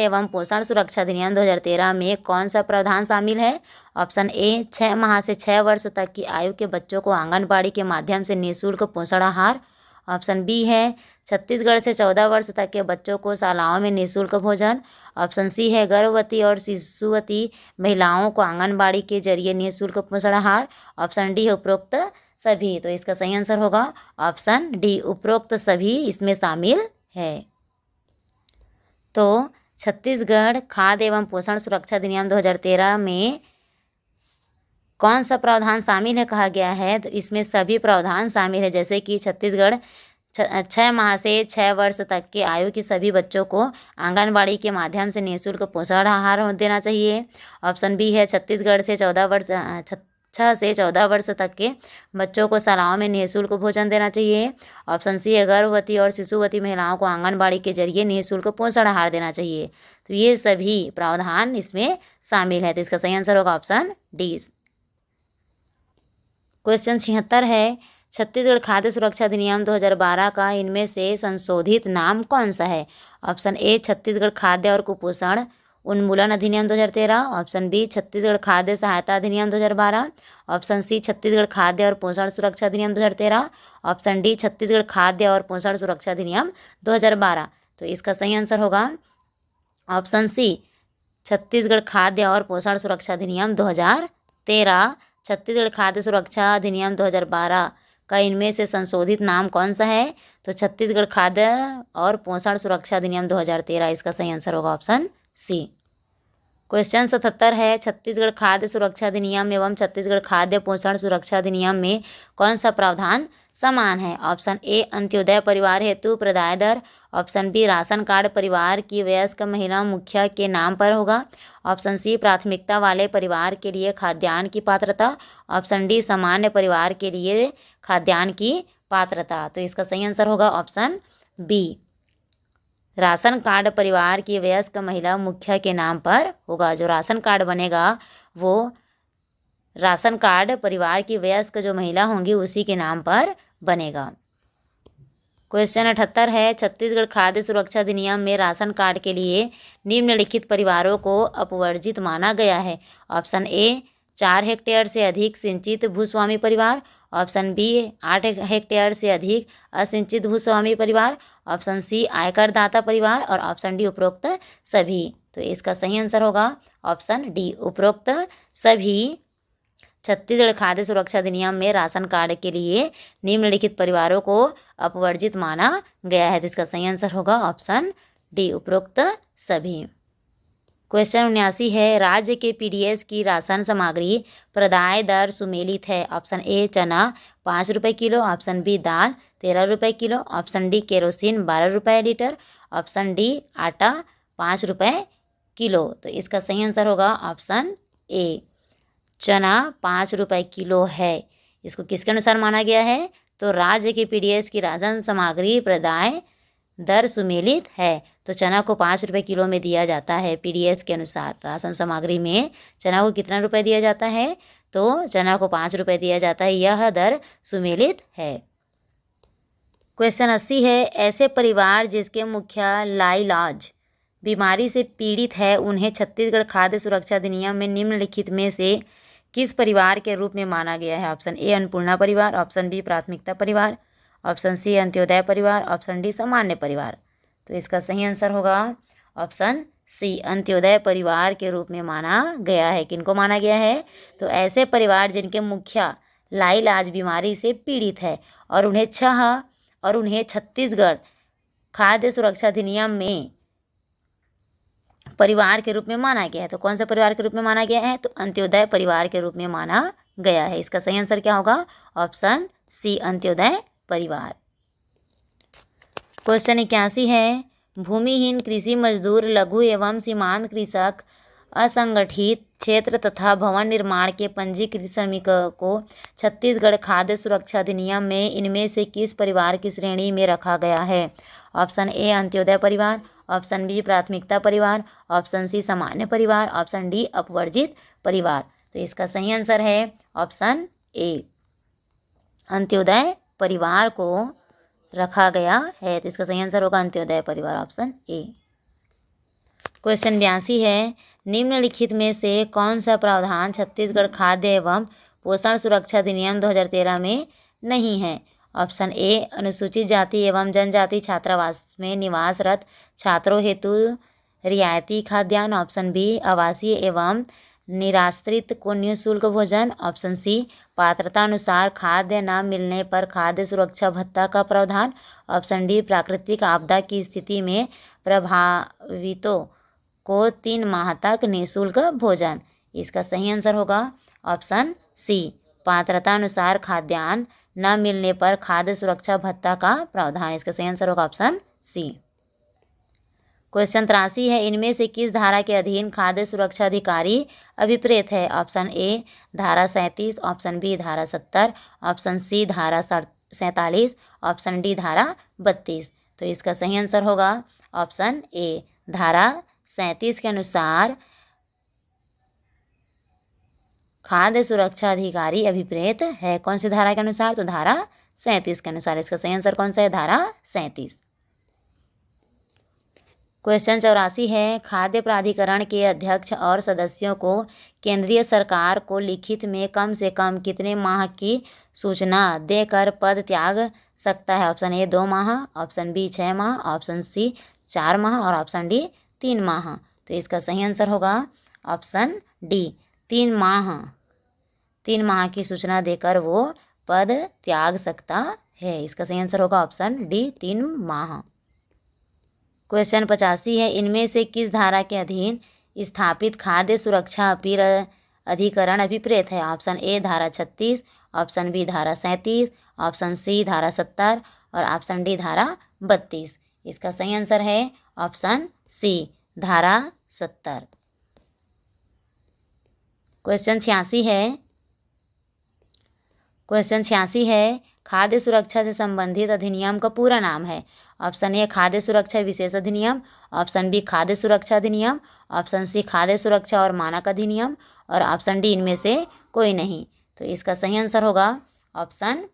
एवं पोषण सुरक्षा अधिनियम 2013 में कौन सा प्रावधान शामिल है? ऑप्शन ए 6 माह से 6 वर्ष तक की आयु के बच्चों को आंगनबाड़ी के माध्यम से निःशुल्क पोषण आहार, ऑप्शन बी है छत्तीसगढ़ से 14 वर्ष तक के बच्चों को शालाओं में निःशुल्क भोजन, ऑप्शन सी है गर्भवती और शिशुवती महिलाओं को आंगनबाड़ी के जरिए निःशुल्क पोषण आहार, ऑप्शन डी है उपरोक्त सभी। तो इसका सही आंसर होगा ऑप्शन डी उपरोक्त सभी इसमें शामिल है। तो छत्तीसगढ़ खाद्य एवं पोषण सुरक्षा अधिनियम 2013 में कौन सा प्रावधान शामिल है कहा गया है? तो इसमें सभी प्रावधान शामिल है, जैसे कि छत्तीसगढ़ 6 माह से 6 वर्ष तक के आयु के सभी बच्चों को आंगनबाड़ी के माध्यम से निःशुल्क पोषण आहार देना चाहिए। ऑप्शन बी है छत्तीसगढ़ से 6 से 14 वर्ष तक के बच्चों को शालाओं में निःशुल्क भोजन देना चाहिए। ऑप्शन सी है गर्भवती और शिशुवती महिलाओं को आंगनबाड़ी के जरिए निःशुल्क पोषण आहार देना चाहिए। तो ये सभी प्रावधान इसमें शामिल है। तो इसका सही आंसर होगा ऑप्शन डी। क्वेश्चन 76 है, छत्तीसगढ़ खाद्य सुरक्षा अधिनियम 2012 का इनमें से संशोधित नाम कौन सा है? ऑप्शन ए छत्तीसगढ़ खाद्य और कुपोषण उन्मूलन अधिनियम 2013, ऑप्शन बी छत्तीसगढ़ खाद्य सहायता अधिनियम 2012, ऑप्शन सी छत्तीसगढ़ खाद्य और पोषण सुरक्षा अधिनियम 2013, ऑप्शन डी छत्तीसगढ़ खाद्य और पोषण सुरक्षा अधिनियम 2012। तो इसका सही आंसर होगा ऑप्शन सी छत्तीसगढ़ खाद्य और पोषण सुरक्षा अधिनियम 2013। छत्तीसगढ़ खाद्य सुरक्षा अधिनियम 2012 का इनमें से संशोधित नाम कौन सा है? तो छत्तीसगढ़ खाद्य और पोषण सुरक्षा अधिनियम 2013। इसका सही आंसर होगा ऑप्शन सी। क्वेश्चन 77 है, छत्तीसगढ़ खाद्य सुरक्षा अधिनियम एवं छत्तीसगढ़ खाद्य पोषण सुरक्षा अधिनियम में कौन सा प्रावधान समान है? ऑप्शन ए अंत्योदय परिवार हेतु प्रदाय दर, ऑप्शन बी राशन कार्ड परिवार की वयस्क महिला मुखिया के नाम पर होगा, ऑप्शन सी प्राथमिकता वाले परिवार के लिए खाद्यान्न की पात्रता, ऑप्शन डी सामान्य परिवार के लिए खाद्यान्न की पात्रता। तो इसका सही आंसर होगा ऑप्शन बी राशन कार्ड परिवार की वयस्क महिला मुखिया के नाम पर होगा। जो राशन कार्ड बनेगा वो राशन कार्ड परिवार की वयस्क जो महिला होंगी उसी के नाम पर बनेगा। क्वेश्चन 78 है, छत्तीसगढ़ खाद्य सुरक्षा अधिनियम में राशन कार्ड के लिए निम्नलिखित परिवारों को अपवर्जित माना गया है। ऑप्शन ए 4 हेक्टेयर से अधिक सिंचित भूस्वामी परिवार, ऑप्शन बी 8 हेक्टेयर से अधिक असिंचित भूस्वामी परिवार, ऑप्शन सी आयकरदाता परिवार और ऑप्शन डी उपरोक्त सभी। तो इसका सही आंसर होगा ऑप्शन डी उपरोक्त सभी। छत्तीसगढ़ खाद्य सुरक्षा अधिनियम में राशन कार्ड के लिए निम्नलिखित परिवारों को अपवर्जित माना गया है। तो इसका सही आंसर होगा ऑप्शन डी उपरोक्त सभी। क्वेश्चन 79 है, राज्य के पीडीएस की राशन सामग्री प्रदाय दर सुमेलित है। ऑप्शन ए चना 5 रुपये किलो, ऑप्शन बी दाल 13 रुपये किलो, ऑप्शन डी केरोसिन 12 रुपये लीटर, ऑप्शन डी आटा 5 रुपये किलो। तो इसका सही आंसर होगा ऑप्शन ए, चना 5 रुपये किलो है। इसको किसके अनुसार माना गया है? तो राज्य के पीडीएस की राशन सामग्री प्रदाय दर सुमेलित है। तो चना को 5 रुपये किलो में दिया जाता है पीडीएस के अनुसार। राशन सामग्री में चना को कितना रुपये दिया जाता है? तो चना को 5 रुपये दिया जाता है। यह दर सुमेलित है। क्वेश्चन 80 है, ऐसे परिवार जिसके मुखिया लाइलाज बीमारी से पीड़ित है उन्हें छत्तीसगढ़ खाद्य सुरक्षा अधिनियम में निम्नलिखित में से किस परिवार के रूप में माना गया है? ऑप्शन ए अन्नपूर्णा परिवार, ऑप्शन बी प्राथमिकता परिवार, ऑप्शन सी अंत्योदय परिवार, ऑप्शन डी सामान्य परिवार। तो इसका सही आंसर होगा ऑप्शन सी, अंत्योदय परिवार के रूप में माना गया है। किनको माना गया है? तो ऐसे परिवार जिनके मुखिया लाइलाज बीमारी से पीड़ित है और उन्हें छत्तीसगढ़ खाद्य सुरक्षा अधिनियम में परिवार के रूप में माना गया है। तो कौन सा परिवार के रूप में माना गया है? तो अंत्योदय परिवार के रूप में माना गया है। इसका सही आंसर क्या होगा? ऑप्शन सी, अंत्योदय परिवार। क्वेश्चन 81 है, भूमिहीन कृषि मजदूर, लघु एवं सीमांत कृषक, असंगठित क्षेत्र तथा भवन निर्माण के पंजीकृत श्रमिकों को छत्तीसगढ़ खाद्य सुरक्षा अधिनियम में इनमें से किस परिवार की श्रेणी में रखा गया है? ऑप्शन ए अंत्योदय परिवार, ऑप्शन बी प्राथमिकता परिवार, ऑप्शन सी सामान्य परिवार, ऑप्शन डी अपवर्जित परिवार। तो इसका सही आंसर है ऑप्शन ए, अंत्योदय परिवार को रखा गया है। तो इसका सही आंसर होगा अंत्योदय परिवार, ऑप्शन ए। क्वेश्चन 82 है, निम्नलिखित में से कौन सा प्रावधान छत्तीसगढ़ खाद्य एवं पोषण सुरक्षा अधिनियम 2013 में नहीं है? ऑप्शन ए अनुसूचित जाति एवं जनजाति छात्रावास में निवासरत छात्रों हेतु रियायती खाद्यान्न, ऑप्शन बी आवासीय एवं निराश्रित को निःशुल्क भोजन, ऑप्शन सी पात्रता अनुसार खाद्य न मिलने पर खाद्य सुरक्षा भत्ता का प्रावधान, ऑप्शन डी प्राकृतिक आपदा की स्थिति में प्रभावितों को 3 माह तक निःशुल्क भोजन। इसका सही आंसर होगा ऑप्शन सी, पात्रता अनुसार खाद्यान्न न मिलने पर खाद्य सुरक्षा भत्ता का प्रावधान। इसका सही आंसर होगा ऑप्शन सी। क्वेश्चन 83 है, इनमें से किस धारा के अधीन खाद्य सुरक्षा अधिकारी अभिप्रेत है? ऑप्शन ए धारा 37, ऑप्शन बी धारा 70, ऑप्शन सी धारा 47, ऑप्शन डी धारा 32। तो इसका सही आंसर होगा ऑप्शन ए, धारा 37 के अनुसार खाद्य सुरक्षा अधिकारी अभिप्रेत है। कौन सी धारा के अनुसार? तो धारा 37 के अनुसार। इसका सही आंसर कौन सा है? धारा 37। क्वेश्चन 84 है, खाद्य प्राधिकरण के अध्यक्ष और सदस्यों को केंद्रीय सरकार को लिखित में कम से कम कितने माह की सूचना देकर पद त्याग सकता है? ऑप्शन ए 2 माह, ऑप्शन बी 6 माह, ऑप्शन सी 4 माह और ऑप्शन डी 3 माह। तो इसका सही आंसर होगा ऑप्शन डी, 3 माह। 3 माह की सूचना देकर वो पद त्याग सकता है। इसका सही आंसर होगा ऑप्शन डी, 3 माह। क्वेश्चन 85 है, इनमें से किस धारा के अधीन स्थापित खाद्य सुरक्षा अपील अधिकरण अभिप्रेत है? ऑप्शन ए धारा 36, ऑप्शन बी धारा 37, ऑप्शन सी धारा 70 और ऑप्शन डी धारा 32। इसका सही आंसर है ऑप्शन सी, धारा 70। क्वेश्चन 86 है, खाद्य सुरक्षा से संबंधित अधिनियम का पूरा नाम है? ऑप्शन ए खाद्य सुरक्षा विशेष अधिनियम, ऑप्शन बी खाद्य सुरक्षा अधिनियम, ऑप्शन सी खाद्य सुरक्षा और मानक अधिनियम और ऑप्शन डी इनमें से कोई नहीं। तो इसका सही आंसर होगा ऑप्शन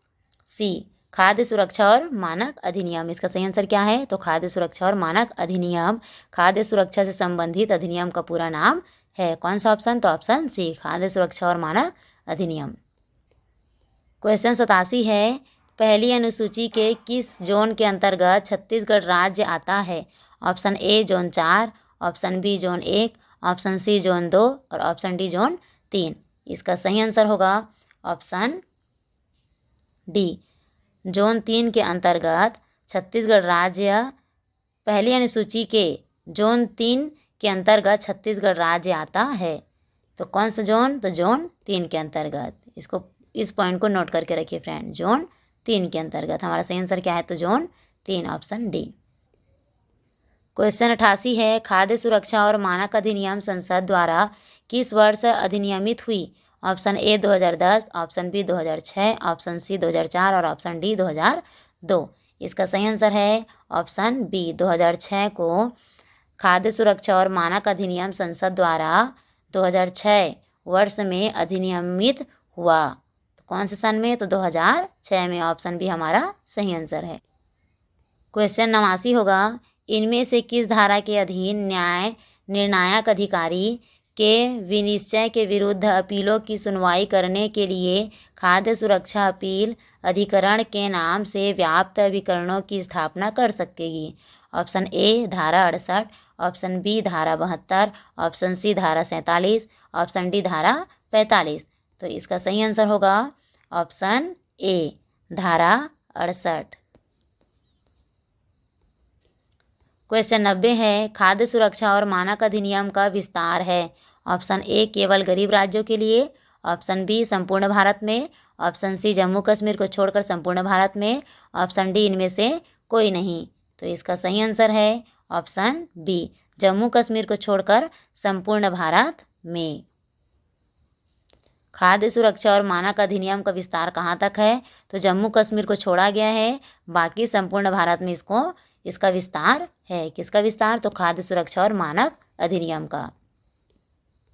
सी, खाद्य सुरक्षा और मानक अधिनियम। इसका सही आंसर क्या है? तो खाद्य सुरक्षा और मानक अधिनियम खाद्य सुरक्षा से संबंधित अधिनियम का पूरा नाम है। कौन सा ऑप्शन? तो ऑप्शन सी, खाद्य सुरक्षा और मानक अधिनियम। क्वेश्चन 87 है, पहली अनुसूची के किस जोन के अंतर्गत छत्तीसगढ़ राज्य आता है? Option A zone 4, option B zone 1, option C zone 2 और ऑप्शन डी जोन 3। इसका सही आंसर होगा ऑप्शन डी, जोन 3 के अंतर्गत छत्तीसगढ़ राज्य पहली अनुसूची के जोन 3 के अंतर्गत छत्तीसगढ़ राज्य आता है। तो कौन सा जोन? तो जोन 3 के अंतर्गत। इसको इस पॉइंट को नोट करके रखिए फ्रेंड, जोन 3 के अंतर्गत। हमारा सही आंसर क्या है? तो जोन 3, ऑप्शन डी। क्वेश्चन 88 है, खाद्य सुरक्षा और मानक अधिनियम संसद द्वारा किस वर्ष अधिनियमित हुई? Option A 2010, option B 2006, option C 2004 और ऑप्शन डी 2002। इसका सही आंसर है ऑप्शन बी 2006 को खाद्य सुरक्षा और मानक अधिनियम संसद द्वारा 2006 वर्ष में अधिनियमित हुआ। तो कौन से सन में? तो 2006 में, ऑप्शन बी हमारा सही आंसर है। क्वेश्चन 89 होगा, इनमें से किस धारा के अधीन न्याय निर्णायक अधिकारी के विनिश्चय के विरुद्ध अपीलों की सुनवाई करने के लिए खाद्य सुरक्षा अपील अधिकरण के नाम से व्याप्त अभिकरणों की स्थापना कर सकेगी? ऑप्शन ए धारा 68, ऑप्शन बी धारा 72, ऑप्शन सी धारा 47, ऑप्शन डी धारा 45। तो इसका सही आंसर होगा ऑप्शन ए धारा 68। क्वेश्चन 90 है, खाद्य सुरक्षा और मानक अधिनियम का विस्तार है। ऑप्शन ए केवल गरीब राज्यों के लिए, ऑप्शन बी संपूर्ण भारत में, ऑप्शन सी जम्मू कश्मीर को छोड़कर संपूर्ण भारत में, ऑप्शन डी इनमें से कोई नहीं। तो इसका सही आंसर है ऑप्शन बी जम्मू कश्मीर को छोड़कर संपूर्ण भारत में। खाद्य सुरक्षा और मानक अधिनियम का विस्तार कहाँ तक है? तो जम्मू कश्मीर को छोड़ा गया है, बाकी संपूर्ण भारत में इसका विस्तार है। किसका विस्तार? तो खाद्य सुरक्षा और मानक अधिनियम का।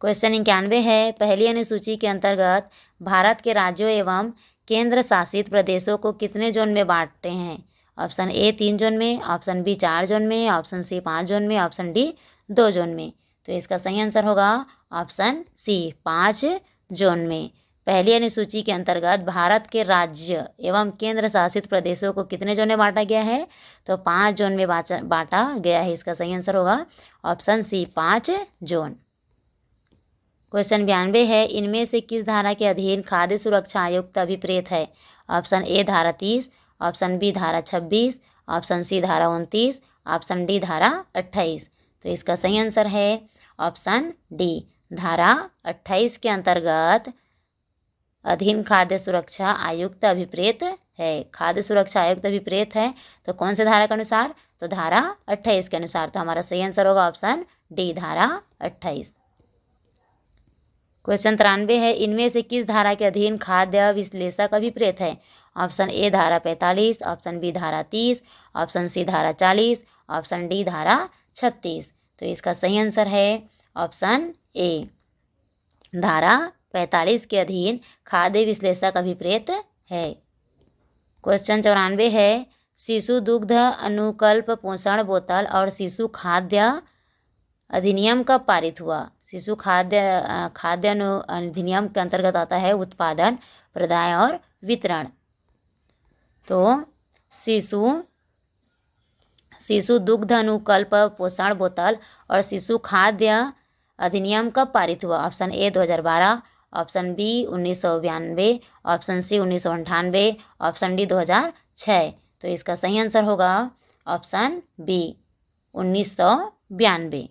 क्वेश्चन 91 है, पहली अनुसूची के अंतर्गत भारत के राज्यों एवं केंद्र शासित प्रदेशों को कितने जोन में बांटते हैं? ऑप्शन ए 3 जोन में, ऑप्शन बी 4 जोन में, ऑप्शन सी 5 जोन में, ऑप्शन डी 2 जोन में। तो इसका सही आंसर होगा ऑप्शन सी 5 जोन में। पहली अनुसूची के अंतर्गत भारत के राज्य एवं केंद्र शासित प्रदेशों को कितने जोन में बांटा गया है? तो 5 जोन में बांटा गया है। इसका सही आंसर होगा ऑप्शन सी 5 जोन। क्वेश्चन 92 है, इनमें से किस धारा के अधीन खाद्य सुरक्षा आयुक्त अभिप्रेत है? ऑप्शन ए धारा 30, ऑप्शन बी धारा 26, ऑप्शन सी धारा 29, ऑप्शन डी धारा 28। तो इसका सही आंसर है ऑप्शन डी धारा 28 के अंतर्गत अधीन खाद्य सुरक्षा आयुक्त अभिप्रेत है। खाद्य सुरक्षा आयुक्त अभिप्रेत है तो कौन से धारा के अनुसार? तो धारा 28 के अनुसार। तो हमारा सही आंसर होगा ऑप्शन डी धारा 28। क्वेश्चन 93 है, इनमें से किस धारा के अधीन खाद्य विश्लेषक अभिप्रेत है? ऑप्शन ए धारा 45, ऑप्शन बी धारा 30, ऑप्शन सी धारा 40, ऑप्शन डी धारा 36। तो इसका सही आंसर है ऑप्शन ए धारा 45 के अधीन खाद्य विश्लेषक अभिप्रेत है। क्वेश्चन 94 है, शिशु दुग्ध अनुकल्प पोषण बोतल और शिशु खाद्य अधिनियम कब पारित हुआ? शिशु खाद्य अधिनियम के अंतर्गत आता है उत्पादन, प्रदाय और वितरण। तो शिशु दुग्ध अनुकल्प पोषण बोतल और शिशु खाद्य अधिनियम कब पारित हुआ? Option A 2012, option B 1992, option C 1998, option D 2006। तो इसका सही आंसर होगा ऑप्शन बी 1992।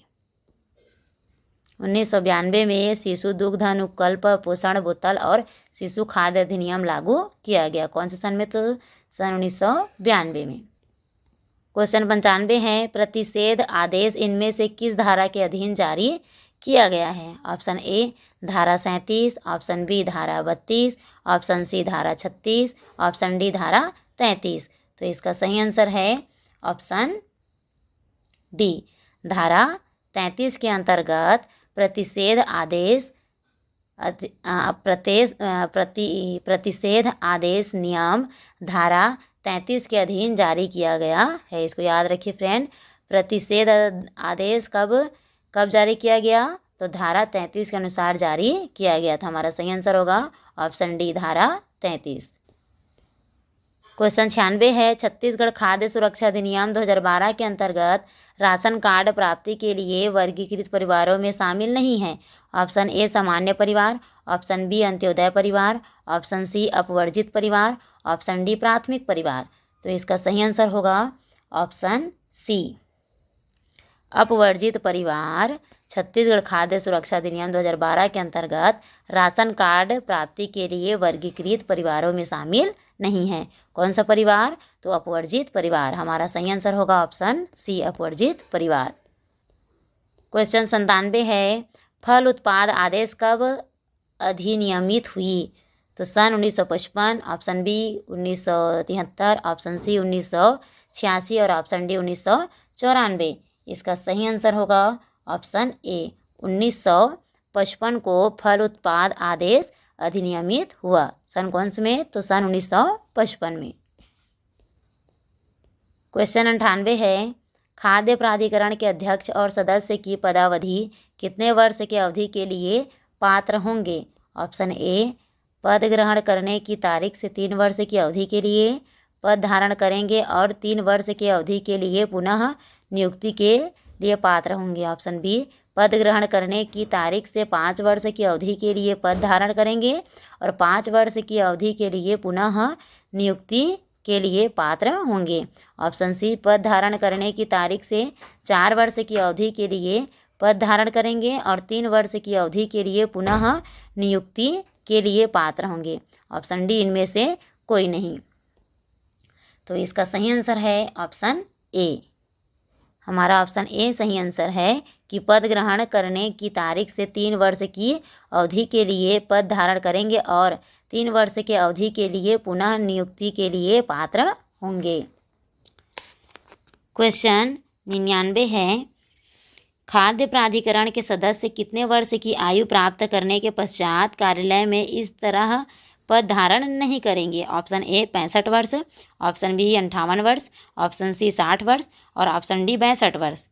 1992 में शिशु दुग्ध अनुकल्प पोषण बोतल और शिशु खाद्य अधिनियम लागू किया गया। कौन से सन में? तो सन 1992 में। क्वेश्चन 95 है, प्रतिषेध आदेश इनमें से किस धारा के अधीन जारी किया गया है? ऑप्शन ए धारा 37, ऑप्शन बी धारा 32, ऑप्शन सी धारा 36, ऑप्शन डी धारा 33। तो इसका सही आंसर है ऑप्शन डी धारा 33 के अंतर्गत प्रतिषेध आदेश नियम धारा 33 के अधीन जारी किया गया है। इसको याद रखिए फ्रेंड, प्रतिषेध आदेश कब जारी किया गया? तो धारा 33 के अनुसार जारी किया गया था। हमारा सही आंसर होगा ऑप्शन डी धारा 33। क्वेश्चन 96 है, छत्तीसगढ़ खाद्य सुरक्षा अधिनियम 2012 के अंतर्गत राशन कार्ड प्राप्ति के लिए वर्गीकृत परिवारों में शामिल नहीं है। ऑप्शन ए सामान्य परिवार, ऑप्शन बी अंत्योदय परिवार, ऑप्शन सी अपवर्जित परिवार, ऑप्शन डी प्राथमिक परिवार। तो इसका सही आंसर होगा ऑप्शन सी अपवर्जित परिवार छत्तीसगढ़ खाद्य सुरक्षा अधिनियम 2012 के अंतर्गत राशन कार्ड प्राप्ति के लिए वर्गीकृत परिवारों में शामिल नहीं है। कौन सा परिवार? तो अपवर्जित परिवार। हमारा सही आंसर होगा ऑप्शन सी, अपवर्जित परिवार। क्वेश्चन 97 है, फल उत्पाद आदेश कब अधिनियमित हुई? तो सन 1955, ऑप्शन बी 1973, ऑप्शन सी 1986 और ऑप्शन डी 1994। इसका सही आंसर होगा ऑप्शन ए, 1955 को फल उत्पाद आदेश अधिनियमित हुआ। सन कौन से में? तो सन 1955 में। क्वेश्चन 98 है, खाद्य प्राधिकरण के अध्यक्ष और सदस्य की पदावधि कितने वर्ष की अवधि के लिए पात्र होंगे? ऑप्शन ए, पद ग्रहण करने की तारीख से 3 वर्ष की अवधि के लिए पद धारण करेंगे और 3 वर्ष की अवधि के लिए पुनः नियुक्ति के लिए पात्र होंगे। ऑप्शन बी, पद ग्रहण करने की तारीख से 5 वर्ष की अवधि के लिए पद धारण करेंगे और 5 वर्ष की अवधि के लिए पुनः नियुक्ति के लिए पात्र होंगे। ऑप्शन सी, पद धारण करने की तारीख से 4 वर्ष की अवधि के लिए पद धारण करेंगे और 3 वर्ष की अवधि के लिए पुनः नियुक्ति के लिए पात्र होंगे। ऑप्शन डी, इनमें से कोई नहीं। तो इसका सही आंसर है ऑप्शन ए। हमारा ऑप्शन ए सही आंसर है कि पद ग्रहण करने की तारीख से 3 वर्ष की अवधि के लिए पद धारण करेंगे और 3 वर्ष के अवधि के लिए पुनः नियुक्ति के लिए पात्र होंगे। क्वेश्चन 99 है, खाद्य प्राधिकरण के सदस्य कितने वर्ष की आयु प्राप्त करने के पश्चात कार्यालय में इस तरह पद धारण नहीं करेंगे? ऑप्शन ए 65 वर्ष, ऑप्शन बी 58 वर्ष, ऑप्शन सी 60 वर्ष और ऑप्शन डी 62 वर्ष।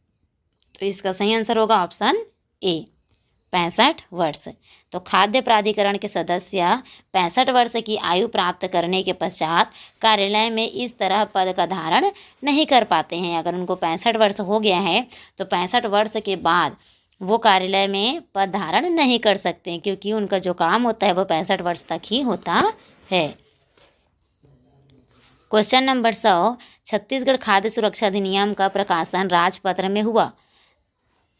तो इसका सही आंसर होगा ऑप्शन ए, 65 वर्ष। तो खाद्य प्राधिकरण के सदस्य 65 वर्ष की आयु प्राप्त करने के पश्चात कार्यालय में इस तरह पद का धारण नहीं कर पाते हैं। अगर उनको 65 वर्ष हो गया है तो 65 वर्ष के बाद वो कार्यालय में पद धारण नहीं कर सकते, क्योंकि उनका जो काम होता है वो 65 वर्ष तक ही होता है। क्वेश्चन नंबर 100, छत्तीसगढ़ खाद्य सुरक्षा अधिनियम का प्रकाशन राजपत्र में हुआ?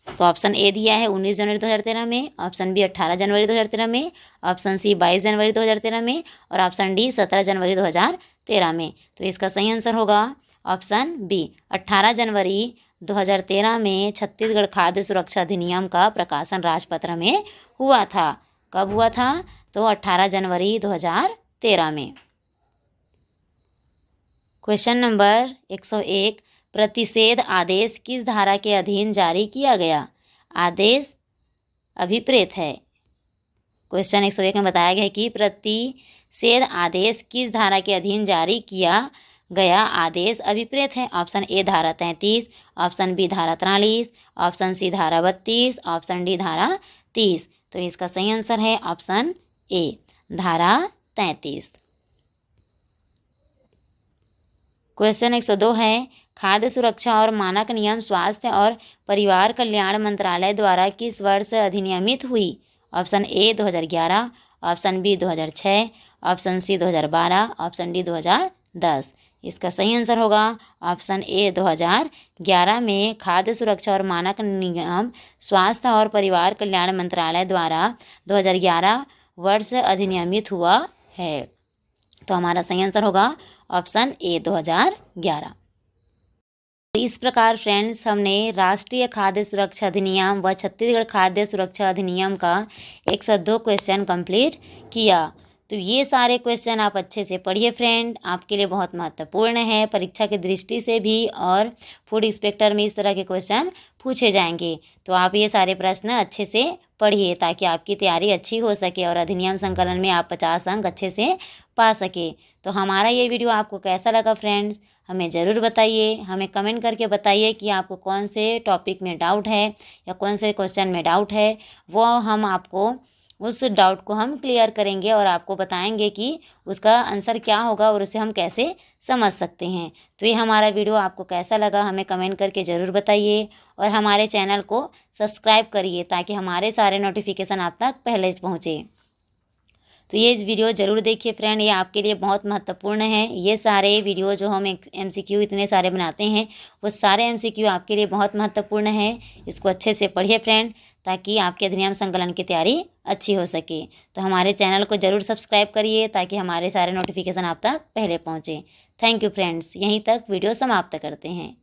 तो ऑप्शन ए दिया है 19 जनवरी 2013 में, ऑप्शन बी 18 जनवरी 2013 में, ऑप्शन सी 22 जनवरी 2013 में और ऑप्शन डी 17 जनवरी 2013 में। तो इसका सही आंसर होगा ऑप्शन बी, 18 जनवरी 2013 में छत्तीसगढ़ खाद्य सुरक्षा अधिनियम का प्रकाशन राजपत्र में हुआ था। कब हुआ था? तो 18 जनवरी 2013 में। क्वेश्चन नंबर 101, प्रतिषेध आदेश किस धारा के अधीन जारी किया गया? आदेश अभिप्रेत है। क्वेश्चन 101 में बताया गया है कि प्रतिषेध आदेश किस धारा के अधीन जारी किया गया? आदेश अभिप्रेत है। ऑप्शन ए धारा 33, ऑप्शन बी धारा 43, ऑप्शन सी धारा 32, ऑप्शन डी धारा 30। तो इसका सही आंसर है ऑप्शन ए, धारा 33। क्वेश्चन 102 है, खाद्य सुरक्षा और मानक नियम स्वास्थ्य और परिवार कल्याण मंत्रालय द्वारा किस वर्ष अधिनियमित हुई? Option A 2011, option B 2006, option C 2012, option D 2010। इसका सही आंसर होगा ऑप्शन ए 2011 में खाद्य सुरक्षा और मानक नियम स्वास्थ्य और परिवार कल्याण मंत्रालय द्वारा 2011 वर्ष अधिनियमित हुआ है। तो हमारा सही आंसर होगा ऑप्शन ए 2011। इस प्रकार फ्रेंड्स हमने राष्ट्रीय खाद्य सुरक्षा अधिनियम व छत्तीसगढ़ खाद्य सुरक्षा अधिनियम का 102 क्वेश्चन कंप्लीट किया। तो ये सारे क्वेश्चन आप अच्छे से पढ़िए फ्रेंड, आपके लिए बहुत महत्वपूर्ण है परीक्षा की दृष्टि से भी, और फूड इंस्पेक्टर में इस तरह के क्वेश्चन पूछे जाएंगे। तो आप ये सारे प्रश्न अच्छे से पढ़िए ताकि आपकी तैयारी अच्छी हो सके और अधिनियम संकलन में आप 50 अंक अच्छे से पा सके। तो हमारा ये वीडियो आपको कैसा लगा फ्रेंड्स, हमें ज़रूर बताइए, हमें कमेंट करके बताइए कि आपको कौन से टॉपिक में डाउट है या कौन से क्वेश्चन में डाउट है। वो हम आपको उस डाउट को हम क्लियर करेंगे और आपको बताएंगे कि उसका आंसर क्या होगा और उसे हम कैसे समझ सकते हैं। तो ये हमारा वीडियो आपको कैसा लगा हमें कमेंट करके ज़रूर बताइए और हमारे चैनल को सब्सक्राइब करिए ताकि हमारे सारे नोटिफिकेशन आप तक पहले पहुँचे। तो ये वीडियो ज़रूर देखिए फ्रेंड, ये आपके लिए बहुत महत्वपूर्ण है। ये सारे वीडियो जो हम MCQ इतने सारे बनाते हैं वो सारे MCQ आपके लिए बहुत महत्वपूर्ण है। इसको अच्छे से पढ़िए फ्रेंड, ताकि आपके अधिनियम संकलन की तैयारी अच्छी हो सके। तो हमारे चैनल को ज़रूर सब्सक्राइब करिए ताकि हमारे सारे नोटिफिकेशन आप तक पहले पहुँचे। थैंक यू फ्रेंड्स, यहीं तक वीडियो समाप्त करते हैं।